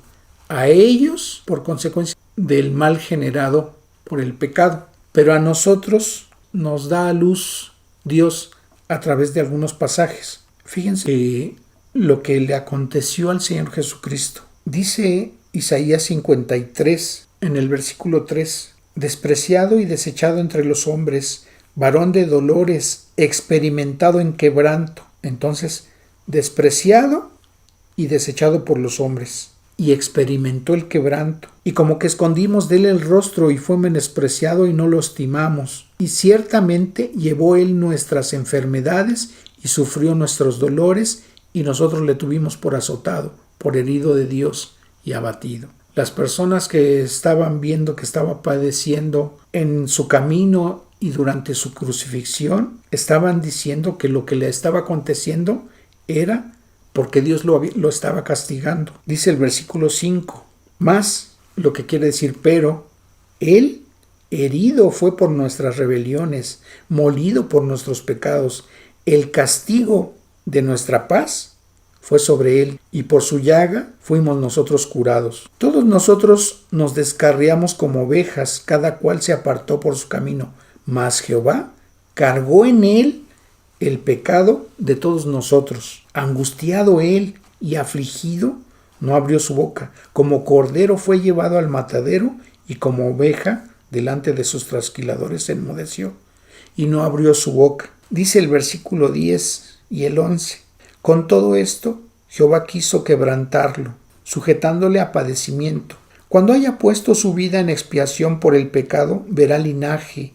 a ellos por consecuencia del mal generado por el pecado, pero a nosotros nos da a luz Dios a través de algunos pasajes. Fíjense lo que le aconteció al Señor Jesucristo. Dice Isaías 53 en el versículo 3: despreciado y desechado entre los hombres, varón de dolores, experimentado en quebranto. Entonces, despreciado y desechado por los hombres, y experimentó el quebranto. Y como que escondimos de él el rostro, y fue menospreciado y no lo estimamos. Y ciertamente llevó él nuestras enfermedades y sufrió nuestros dolores, y nosotros le tuvimos por azotado, por herido de Dios y abatido. Las personas que estaban viendo que estaba padeciendo en su camino y durante su crucifixión, estaban diciendo que lo que le estaba aconteciendo era porque Dios lo estaba castigando. Dice el versículo 5, más, lo que quiere decir, pero él herido fue por nuestras rebeliones, molido por nuestros pecados. El castigo de nuestra paz fue sobre él, y por su llaga fuimos nosotros curados. Todos nosotros nos descarriamos como ovejas, cada cual se apartó por su camino, mas Jehová cargó en él el pecado de todos nosotros. Angustiado él y afligido, no abrió su boca. Como cordero fue llevado al matadero, y como oveja delante de sus trasquiladores se enmudeció, y no abrió su boca. Dice el versículo 10 y el 11. Con todo esto, Jehová quiso quebrantarlo, sujetándole a padecimiento. Cuando haya puesto su vida en expiación por el pecado, verá linaje,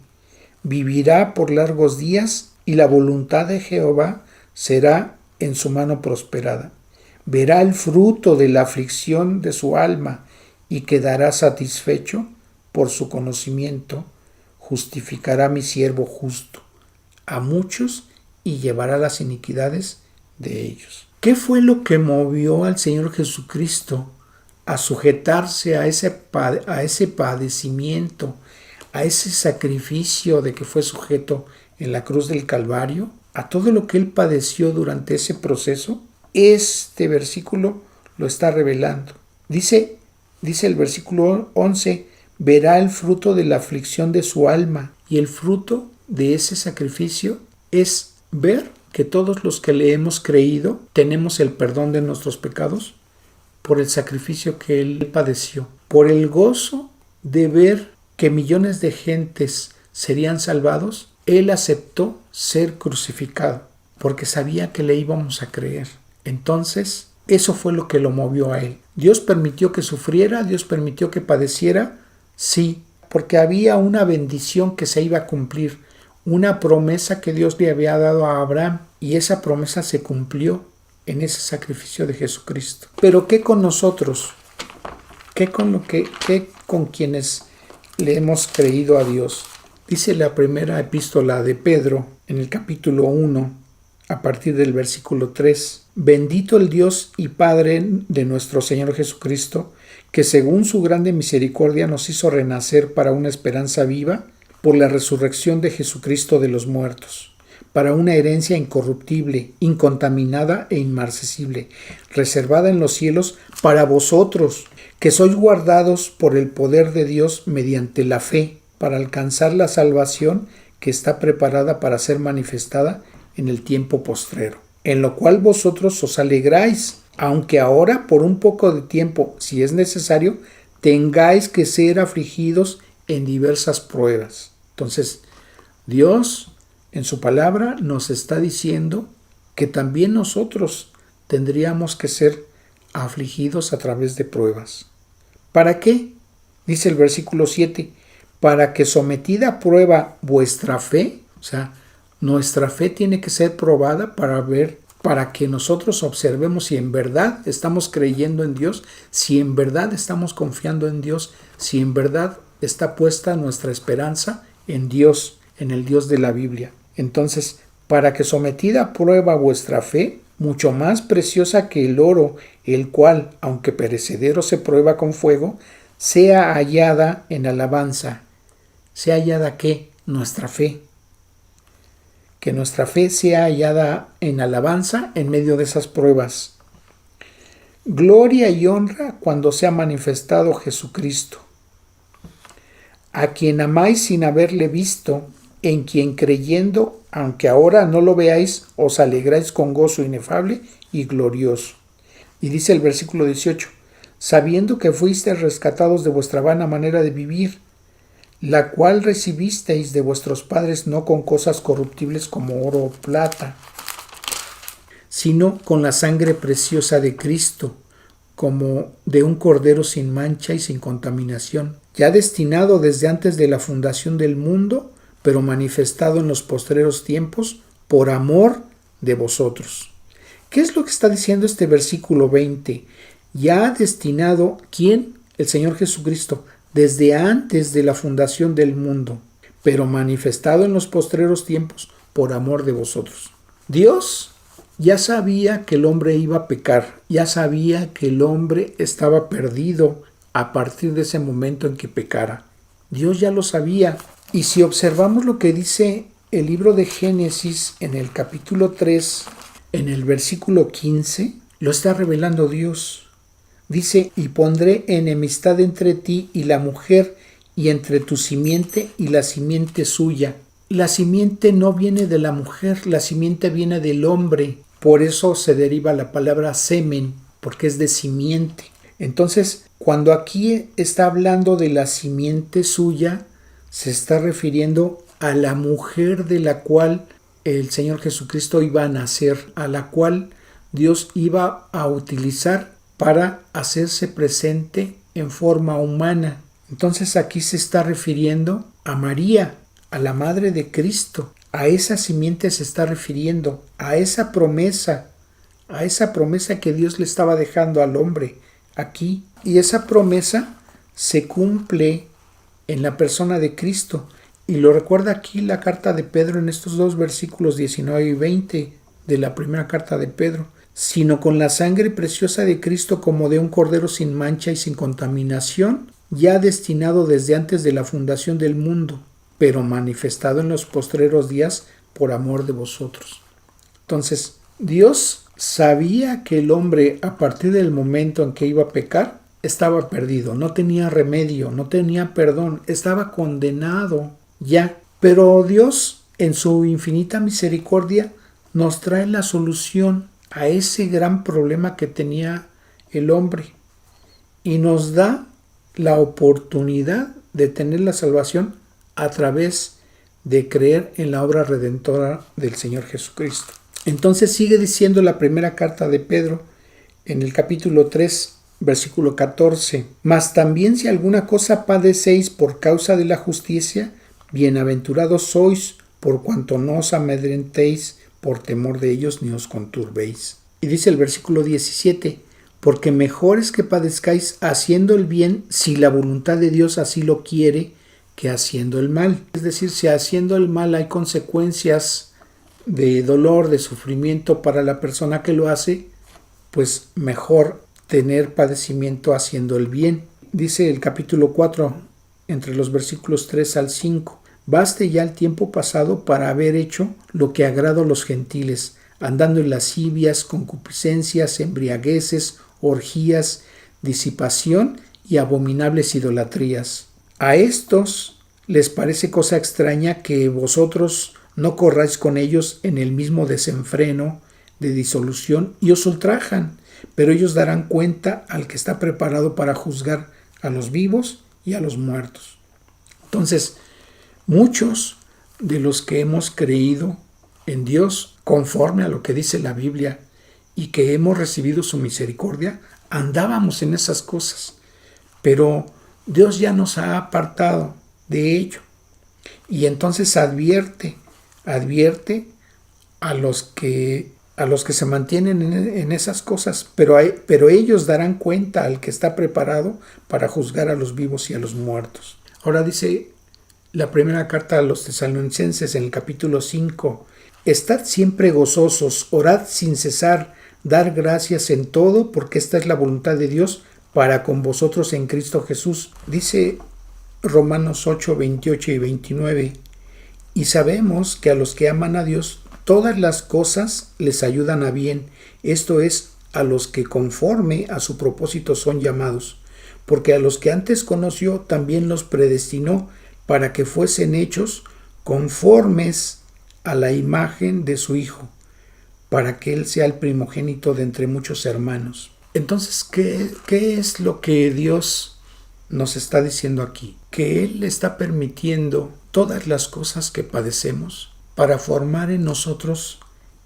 vivirá por largos días, y la voluntad de Jehová será en su mano prosperada. Verá el fruto de la aflicción de su alma, y quedará satisfecho por su conocimiento. Justificará mi siervo justo a muchos, y llevará las iniquidades de ellos. ¿Qué fue lo que movió al Señor Jesucristo a sujetarse a ese padecimiento, a ese sacrificio de que fue sujeto en la cruz del Calvario, a todo lo que él padeció durante ese proceso? Este versículo lo está revelando. Dice el versículo 11, verá el fruto de la aflicción de su alma, y el fruto de ese sacrificio es ver que todos los que le hemos creído tenemos el perdón de nuestros pecados por el sacrificio que él padeció, por el gozo de ver que millones de gentes serían salvados. Él aceptó ser crucificado porque sabía que le íbamos a creer. Entonces, eso fue lo que lo movió a él. ¿Dios permitió que sufriera? ¿Dios permitió que padeciera? Sí, porque había una bendición que se iba a cumplir, una promesa que Dios le había dado a Abraham, y esa promesa se cumplió en ese sacrificio de Jesucristo. Pero ¿qué con nosotros? ¿Qué con quienes le hemos creído a Dios? Dice la primera epístola de Pedro en el capítulo 1, a partir del versículo 3. Bendito el Dios y Padre de nuestro Señor Jesucristo, que según su grande misericordia nos hizo renacer para una esperanza viva por la resurrección de Jesucristo de los muertos, para una herencia incorruptible, incontaminada e inmarcesible, reservada en los cielos para vosotros, que sois guardados por el poder de Dios mediante la fe, para alcanzar la salvación que está preparada para ser manifestada en el tiempo postrero, en lo cual vosotros os alegráis, aunque ahora por un poco de tiempo, si es necesario, tengáis que ser afligidos en diversas pruebas. Entonces, Dios en su palabra nos está diciendo que también nosotros tendríamos que ser afligidos a través de pruebas. ¿Para qué? Dice el versículo 7, para que sometida a prueba vuestra fe, o sea, nuestra fe tiene que ser probada para que nosotros observemos si en verdad estamos creyendo en Dios, si en verdad estamos confiando en Dios, si en verdad está puesta nuestra esperanza en Dios, en el Dios de la Biblia. Entonces, para que sometida a prueba vuestra fe, mucho más preciosa que el oro, el cual, aunque perecedero se prueba con fuego, sea hallada en alabanza. ¿Sea hallada qué? Nuestra fe. Que nuestra fe sea hallada en alabanza en medio de esas pruebas. Gloria y honra cuando sea manifestado Jesucristo, a quien amáis sin haberle visto, en quien creyendo, aunque ahora no lo veáis, os alegráis con gozo inefable y glorioso. Y dice el versículo 18, sabiendo que fuisteis rescatados de vuestra vana manera de vivir, la cual recibisteis de vuestros padres no con cosas corruptibles como oro o plata, sino con la sangre preciosa de Cristo, como de un cordero sin mancha y sin contaminación, ya destinado desde antes de la fundación del mundo, pero manifestado en los postreros tiempos por amor de vosotros. ¿Qué es lo que está diciendo este versículo 20? Ya ha destinado, ¿quién? El Señor Jesucristo, desde antes de la fundación del mundo, pero manifestado en los postreros tiempos por amor de vosotros. Dios ya sabía que el hombre iba a pecar, ya sabía que el hombre estaba perdido a partir de ese momento en que pecara. Dios ya lo sabía. Y si observamos lo que dice el libro de Génesis en el capítulo 3, en el versículo 15, lo está revelando Dios. Dice, y pondré enemistad entre ti y la mujer, y entre tu simiente y la simiente suya. La simiente no viene de la mujer, la simiente viene del hombre. Por eso se deriva la palabra semen, porque es de simiente. Entonces, cuando aquí está hablando de la simiente suya, se está refiriendo a la mujer de la cual el Señor Jesucristo iba a nacer, a la cual Dios iba a utilizar para hacerse presente en forma humana. Entonces aquí se está refiriendo a María, a la madre de Cristo. A esa simiente se está refiriendo, a esa promesa que Dios le estaba dejando al hombre aquí. Y esa promesa se cumple en la persona de Cristo. Y lo recuerda aquí la carta de Pedro en estos dos versículos 19 y 20 de la primera carta de Pedro. Sino con la sangre preciosa de Cristo como de un cordero sin mancha y sin contaminación, ya destinado desde antes de la fundación del mundo, pero manifestado en los postreros días por amor de vosotros. Entonces, Dios sabía que el hombre, a partir del momento en que iba a pecar, estaba perdido, no tenía remedio, no tenía perdón, estaba condenado ya. Pero Dios, en su infinita misericordia, nos trae la solución a ese gran problema que tenía el hombre y nos da la oportunidad de tener la salvación a través de creer en la obra redentora del Señor Jesucristo. Entonces sigue diciendo la primera carta de Pedro en el capítulo 3, versículo 14: Mas también si alguna cosa padecéis por causa de la justicia, bienaventurados sois, por cuanto no os amedrentéis por temor de ellos ni os conturbéis. Y dice el versículo 17: Porque mejor es que padezcáis haciendo el bien, si la voluntad de Dios así lo quiere, que haciendo el mal. Es decir, si haciendo el mal hay consecuencias de dolor, de sufrimiento para la persona que lo hace, pues mejor tener padecimiento haciendo el bien. Dice el capítulo 4, entre los versículos 3 al 5: Baste ya el tiempo pasado para haber hecho lo que agrada a los gentiles, andando en lascivias, concupiscencias, embriagueces, orgías, disipación y abominables idolatrías. A estos les parece cosa extraña que vosotros no corráis con ellos en el mismo desenfreno de disolución y os ultrajan, pero ellos darán cuenta al que está preparado para juzgar a los vivos y a los muertos. Entonces, muchos de los que hemos creído en Dios conforme a lo que dice la Biblia y que hemos recibido su misericordia, andábamos en esas cosas, pero Dios ya nos ha apartado de ello y entonces advierte a los que se mantienen en esas cosas, pero ellos darán cuenta al que está preparado para juzgar a los vivos y a los muertos. Ahora dice la primera carta a los tesalonicenses en el capítulo 5: Estad siempre gozosos, orad sin cesar, dar gracias en todo, porque esta es la voluntad de Dios para con vosotros en Cristo Jesús. Dice Romanos 8, 28 y 29: Y sabemos que a los que aman a Dios, todas las cosas les ayudan a bien, esto es, a los que conforme a su propósito son llamados, porque a los que antes conoció también los predestinó para que fuesen hechos conformes a la imagen de su Hijo, para que Él sea el primogénito de entre muchos hermanos. Entonces, ¿qué es lo que Dios nos está diciendo aquí? Que Él está permitiendo todas las cosas que padecemos para formar en nosotros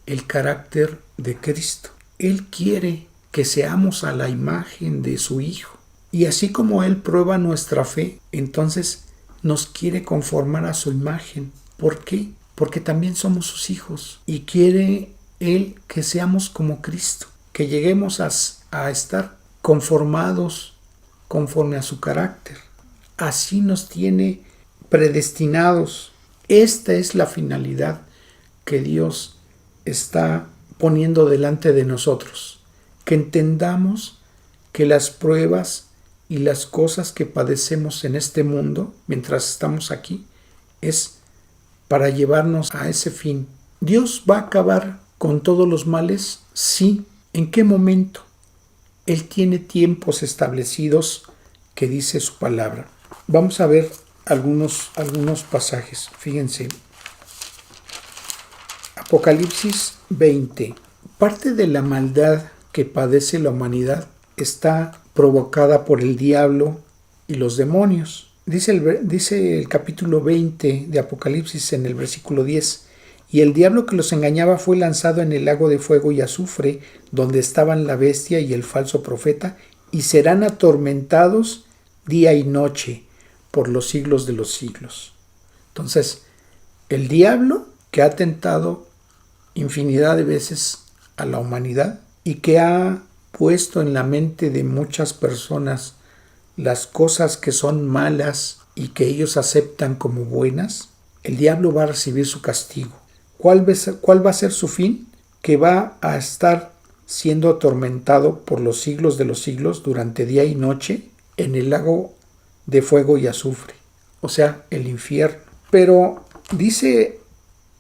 el carácter de Cristo. Él quiere que seamos a la imagen de su Hijo. Y así como Él prueba nuestra fe, entonces nos quiere conformar a su imagen. ¿Por qué? Porque también somos sus hijos y quiere Él que seamos como Cristo, que lleguemos a estar conformados conforme a su carácter. Así nos tiene predestinados. Esta es la finalidad que Dios está poniendo delante de nosotros, que entendamos que las pruebas y las cosas que padecemos en este mundo mientras estamos aquí es para llevarnos a ese fin. ¿Dios va a acabar con todos los males? Sí. ¿En qué momento? Él tiene tiempos establecidos que dice su palabra. Vamos a ver algunos pasajes. Fíjense. Apocalipsis 20. Parte de la maldad que padece la humanidad está provocada por el diablo y los demonios. Dice el capítulo 20 de Apocalipsis en el versículo 10: Y el diablo que los engañaba fue lanzado en el lago de fuego y azufre, donde estaban la bestia y el falso profeta, y serán atormentados día y noche por los siglos de los siglos. Entonces, el diablo, que ha tentado infinidad de veces a la humanidad y que ha puesto en la mente de muchas personas las cosas que son malas y que ellos aceptan como buenas, El diablo va a recibir su castigo. ¿Cuál va a ser su fin? Que va a estar siendo atormentado por los siglos de los siglos durante día y noche en el lago de fuego y azufre, o sea, el infierno. Pero dice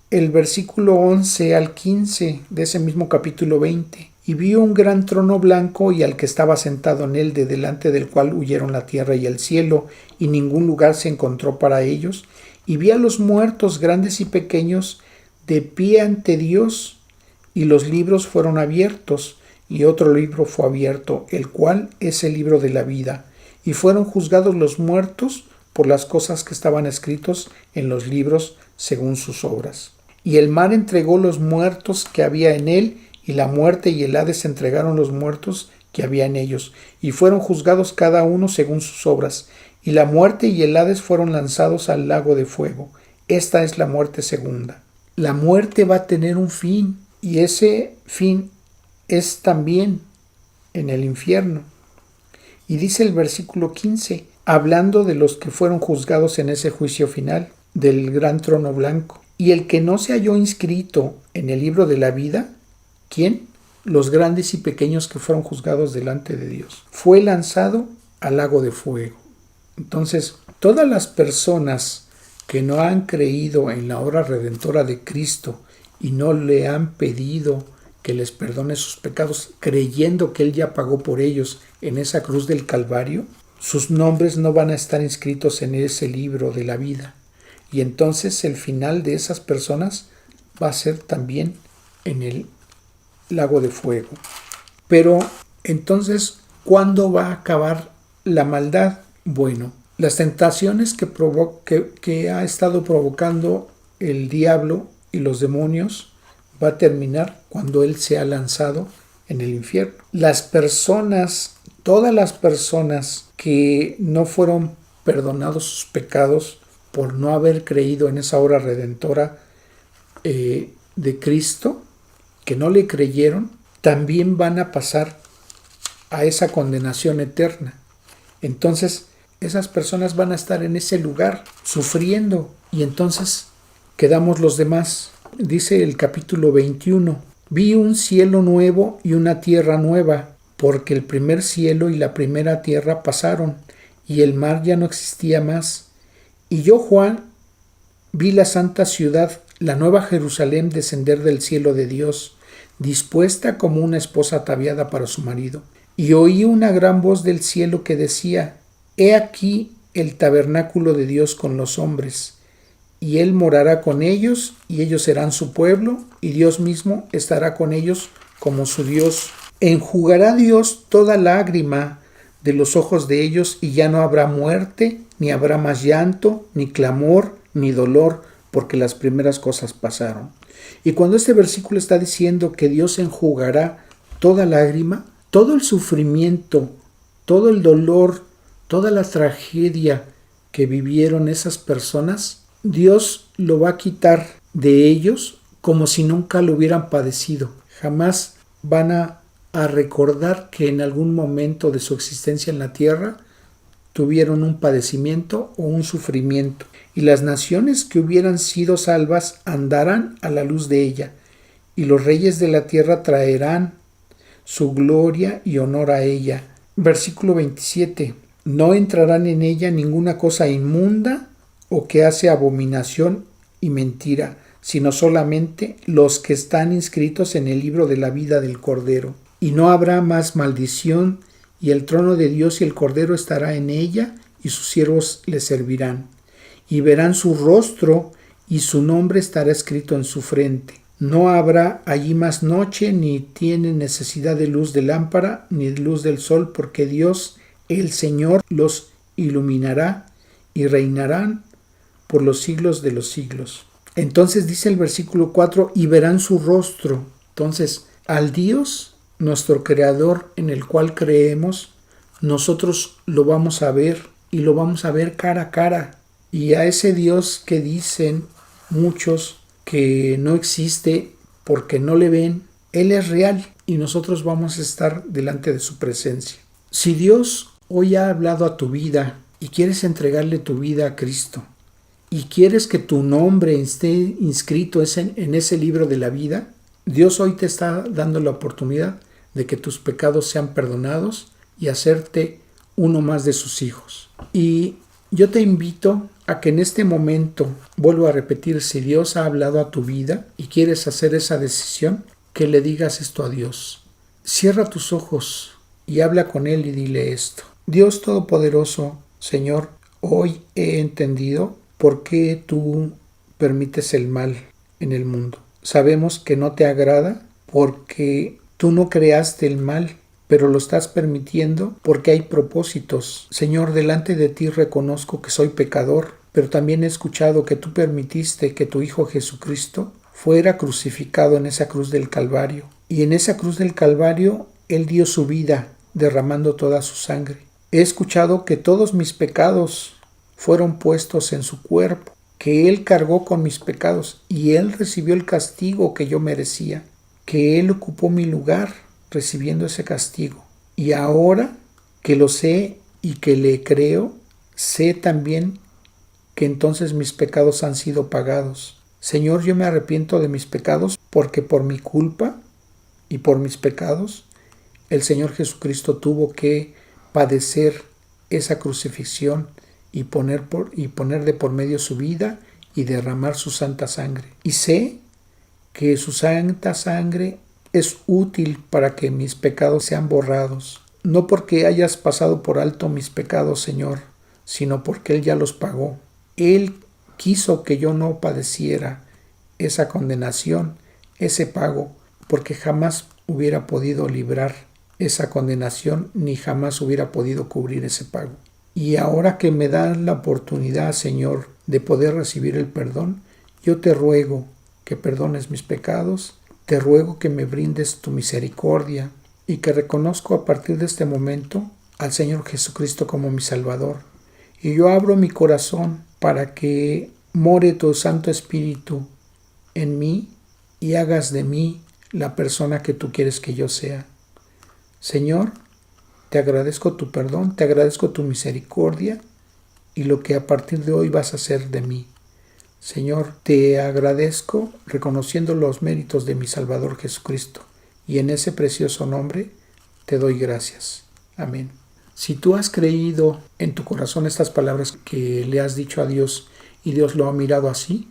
el versículo 11 al 15 de ese mismo capítulo 20, y vio un gran trono blanco y al que estaba sentado en él, de delante del cual huyeron la tierra y el cielo, y ningún lugar se encontró para ellos, y vi a los muertos grandes y pequeños de pie ante Dios, y los libros fueron abiertos, y otro libro fue abierto, el cual es el libro de la vida, y fueron juzgados los muertos por las cosas que estaban escritos en los libros según sus obras. Y el mar entregó los muertos que había en él, y la muerte y el Hades entregaron los muertos que había en ellos, y fueron juzgados cada uno según sus obras. Y la muerte y el Hades fueron lanzados al lago de fuego. Esta es la muerte segunda. La muerte va a tener un fin, y ese fin es también en el infierno. Y dice el versículo 15, hablando de los que fueron juzgados en ese juicio final, del gran trono blanco. Y el que no se halló inscrito en el libro de la vida, ¿quién? Los grandes y pequeños que fueron juzgados delante de Dios, fue lanzado al lago de fuego. Entonces, todas las personas que no han creído en la obra redentora de Cristo y no le han pedido que les perdone sus pecados, creyendo que Él ya pagó por ellos en esa cruz del Calvario, sus nombres no van a estar inscritos en ese libro de la vida. Y entonces el final de esas personas va a ser también en el lago de fuego. Pero entonces, ¿cuándo va a acabar la maldad? Bueno, las tentaciones que ha estado provocando el diablo y los demonios va a terminar cuando Él sea lanzado en el infierno. Las personas, todas las personas que no fueron perdonados sus pecados por no haber creído en esa obra redentora de Cristo, que no le creyeron, también van a pasar a esa condenación eterna. Entonces, esas personas van a estar en ese lugar sufriendo, y entonces quedamos los demás. Dice el capítulo 21, vi un cielo nuevo y una tierra nueva, porque el primer cielo y la primera tierra pasaron, y el mar ya no existía más. Y yo, Juan, vi la santa ciudad, la nueva Jerusalén, descender del cielo de Dios, dispuesta como una esposa ataviada para su marido. Y oí una gran voz del cielo que decía, he aquí el tabernáculo de Dios con los hombres, y Él morará con ellos, y ellos serán su pueblo, y Dios mismo estará con ellos como su Dios. Enjugará Dios toda lágrima de los ojos de ellos, y ya no habrá muerte, ni habrá más llanto, ni clamor, ni dolor, porque las primeras cosas pasaron. Y cuando este versículo está diciendo que Dios enjugará toda lágrima, todo el sufrimiento, todo el dolor, toda la tragedia que vivieron esas personas, Dios lo va a quitar de ellos como si nunca lo hubieran padecido. Jamás van a recordar que en algún momento de su existencia en la tierra tuvieron un padecimiento o un sufrimiento. Y las naciones que hubieran sido salvas andarán a la luz de ella, y los reyes de la tierra traerán su gloria y honor a ella. Versículo 27. No entrarán en ella ninguna cosa inmunda o que hace abominación y mentira, sino solamente los que están inscritos en el libro de la vida del Cordero. Y no habrá más maldición, y el trono de Dios y el Cordero estará en ella, y sus siervos le servirán. Y verán su rostro, y su nombre estará escrito en su frente. No habrá allí más noche, ni tienen necesidad de luz de lámpara, ni de luz del sol, porque Dios, el Señor, los iluminará, y reinarán por los siglos de los siglos. Entonces dice el versículo 4, y verán su rostro. Entonces, al Dios, nuestro Creador, en el cual creemos, nosotros lo vamos a ver, y lo vamos a ver cara a cara. Y a ese Dios que dicen muchos que no existe porque no le ven, Él es real, y nosotros vamos a estar delante de su presencia. Si Dios hoy ha hablado a tu vida y quieres entregarle tu vida a Cristo, y quieres que tu nombre esté inscrito en ese libro de la vida, Dios hoy te está dando la oportunidad de que tus pecados sean perdonados y hacerte uno más de sus hijos. Y yo te invito a que en este momento, vuelvo a repetir, si Dios ha hablado a tu vida y quieres hacer esa decisión, que le digas esto a Dios. Cierra tus ojos y habla con Él y dile esto. Dios Todopoderoso, Señor, hoy he entendido por qué tú permites el mal en el mundo. Sabemos que no te agrada porque tú no creaste el mal, pero lo estás permitiendo porque hay propósitos. Señor, delante de ti reconozco que soy pecador, pero también he escuchado que tú permitiste que tu Hijo Jesucristo fuera crucificado en esa cruz del Calvario. Y en esa cruz del Calvario, Él dio su vida, derramando toda su sangre. He escuchado que todos mis pecados fueron puestos en su cuerpo, que Él cargó con mis pecados y Él recibió el castigo que yo merecía, que Él ocupó mi lugar recibiendo ese castigo. Y ahora que lo sé y que le creo, sé también que entonces mis pecados han sido pagados. Señor, yo me arrepiento de mis pecados porque por mi culpa y por mis pecados el Señor Jesucristo tuvo que padecer esa crucifixión y poner de por medio su vida y derramar su santa sangre. Y sé que su santa sangre es útil para que mis pecados sean borrados. No porque hayas pasado por alto mis pecados, Señor, sino porque Él ya los pagó. Él quiso que yo no padeciera esa condenación, ese pago, porque jamás hubiera podido librar esa condenación ni jamás hubiera podido cubrir ese pago. Y ahora que me das la oportunidad, Señor, de poder recibir el perdón, yo te ruego que perdones mis pecados, te ruego que me brindes tu misericordia y que reconozco a partir de este momento al Señor Jesucristo como mi Salvador. Y yo abro mi corazón para que more tu Santo Espíritu en mí y hagas de mí la persona que tú quieres que yo sea. Señor, te agradezco tu perdón, te agradezco tu misericordia y lo que a partir de hoy vas a hacer de mí. Señor, te agradezco reconociendo los méritos de mi Salvador Jesucristo y en ese precioso nombre te doy gracias. Amén. Si tú has creído en tu corazón estas palabras que le has dicho a Dios y Dios lo ha mirado así,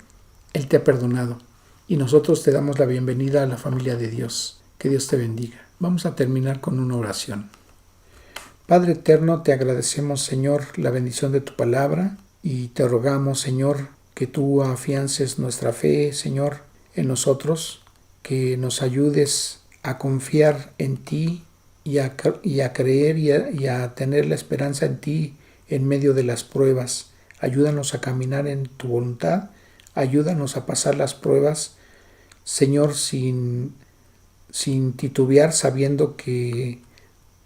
Él te ha perdonado y nosotros te damos la bienvenida a la familia de Dios. Que Dios te bendiga. Vamos a terminar con una oración. Padre eterno, te agradecemos, Señor, la bendición de tu palabra y te rogamos, Señor, que tú afiances nuestra fe, Señor, en nosotros, que nos ayudes a confiar en ti y a creer y a tener la esperanza en ti en medio de las pruebas. Ayúdanos a caminar en tu voluntad, ayúdanos a pasar las pruebas, Señor, sin titubear, sabiendo que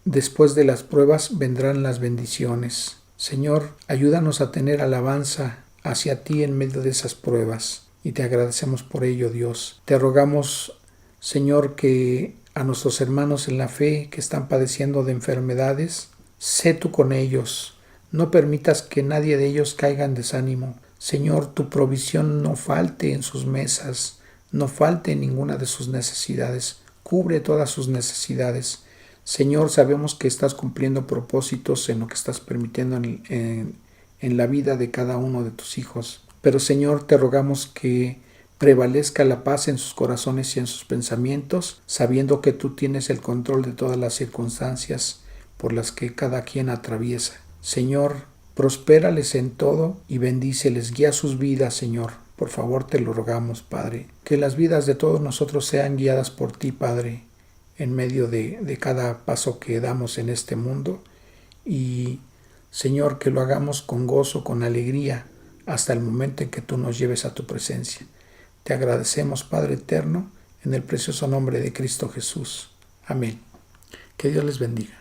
después de las pruebas vendrán las bendiciones. Señor, ayúdanos a tener alabanza hacia ti en medio de esas pruebas y te agradecemos por ello, Dios. Te rogamos, Señor, que a nuestros hermanos en la fe que están padeciendo de enfermedades, sé tú con ellos. No permitas que nadie de ellos caiga en desánimo. Señor, tu provisión no falte en sus mesas, no falte en ninguna de sus necesidades. Cubre todas sus necesidades. Señor, sabemos que estás cumpliendo propósitos en lo que estás permitiendo en la vida de cada uno de tus hijos. Pero, Señor, te rogamos que prevalezca la paz en sus corazones y en sus pensamientos, sabiendo que tú tienes el control de todas las circunstancias por las que cada quien atraviesa. Señor, prospérales en todo y bendíceles, guía sus vidas, Señor. Por favor, te lo rogamos, Padre. Que las vidas de todos nosotros sean guiadas por ti, Padre, en medio de cada paso que damos en este mundo. Y, Señor, que lo hagamos con gozo, con alegría, hasta el momento en que tú nos lleves a tu presencia. Te agradecemos, Padre eterno, en el precioso nombre de Cristo Jesús. Amén. Que Dios les bendiga.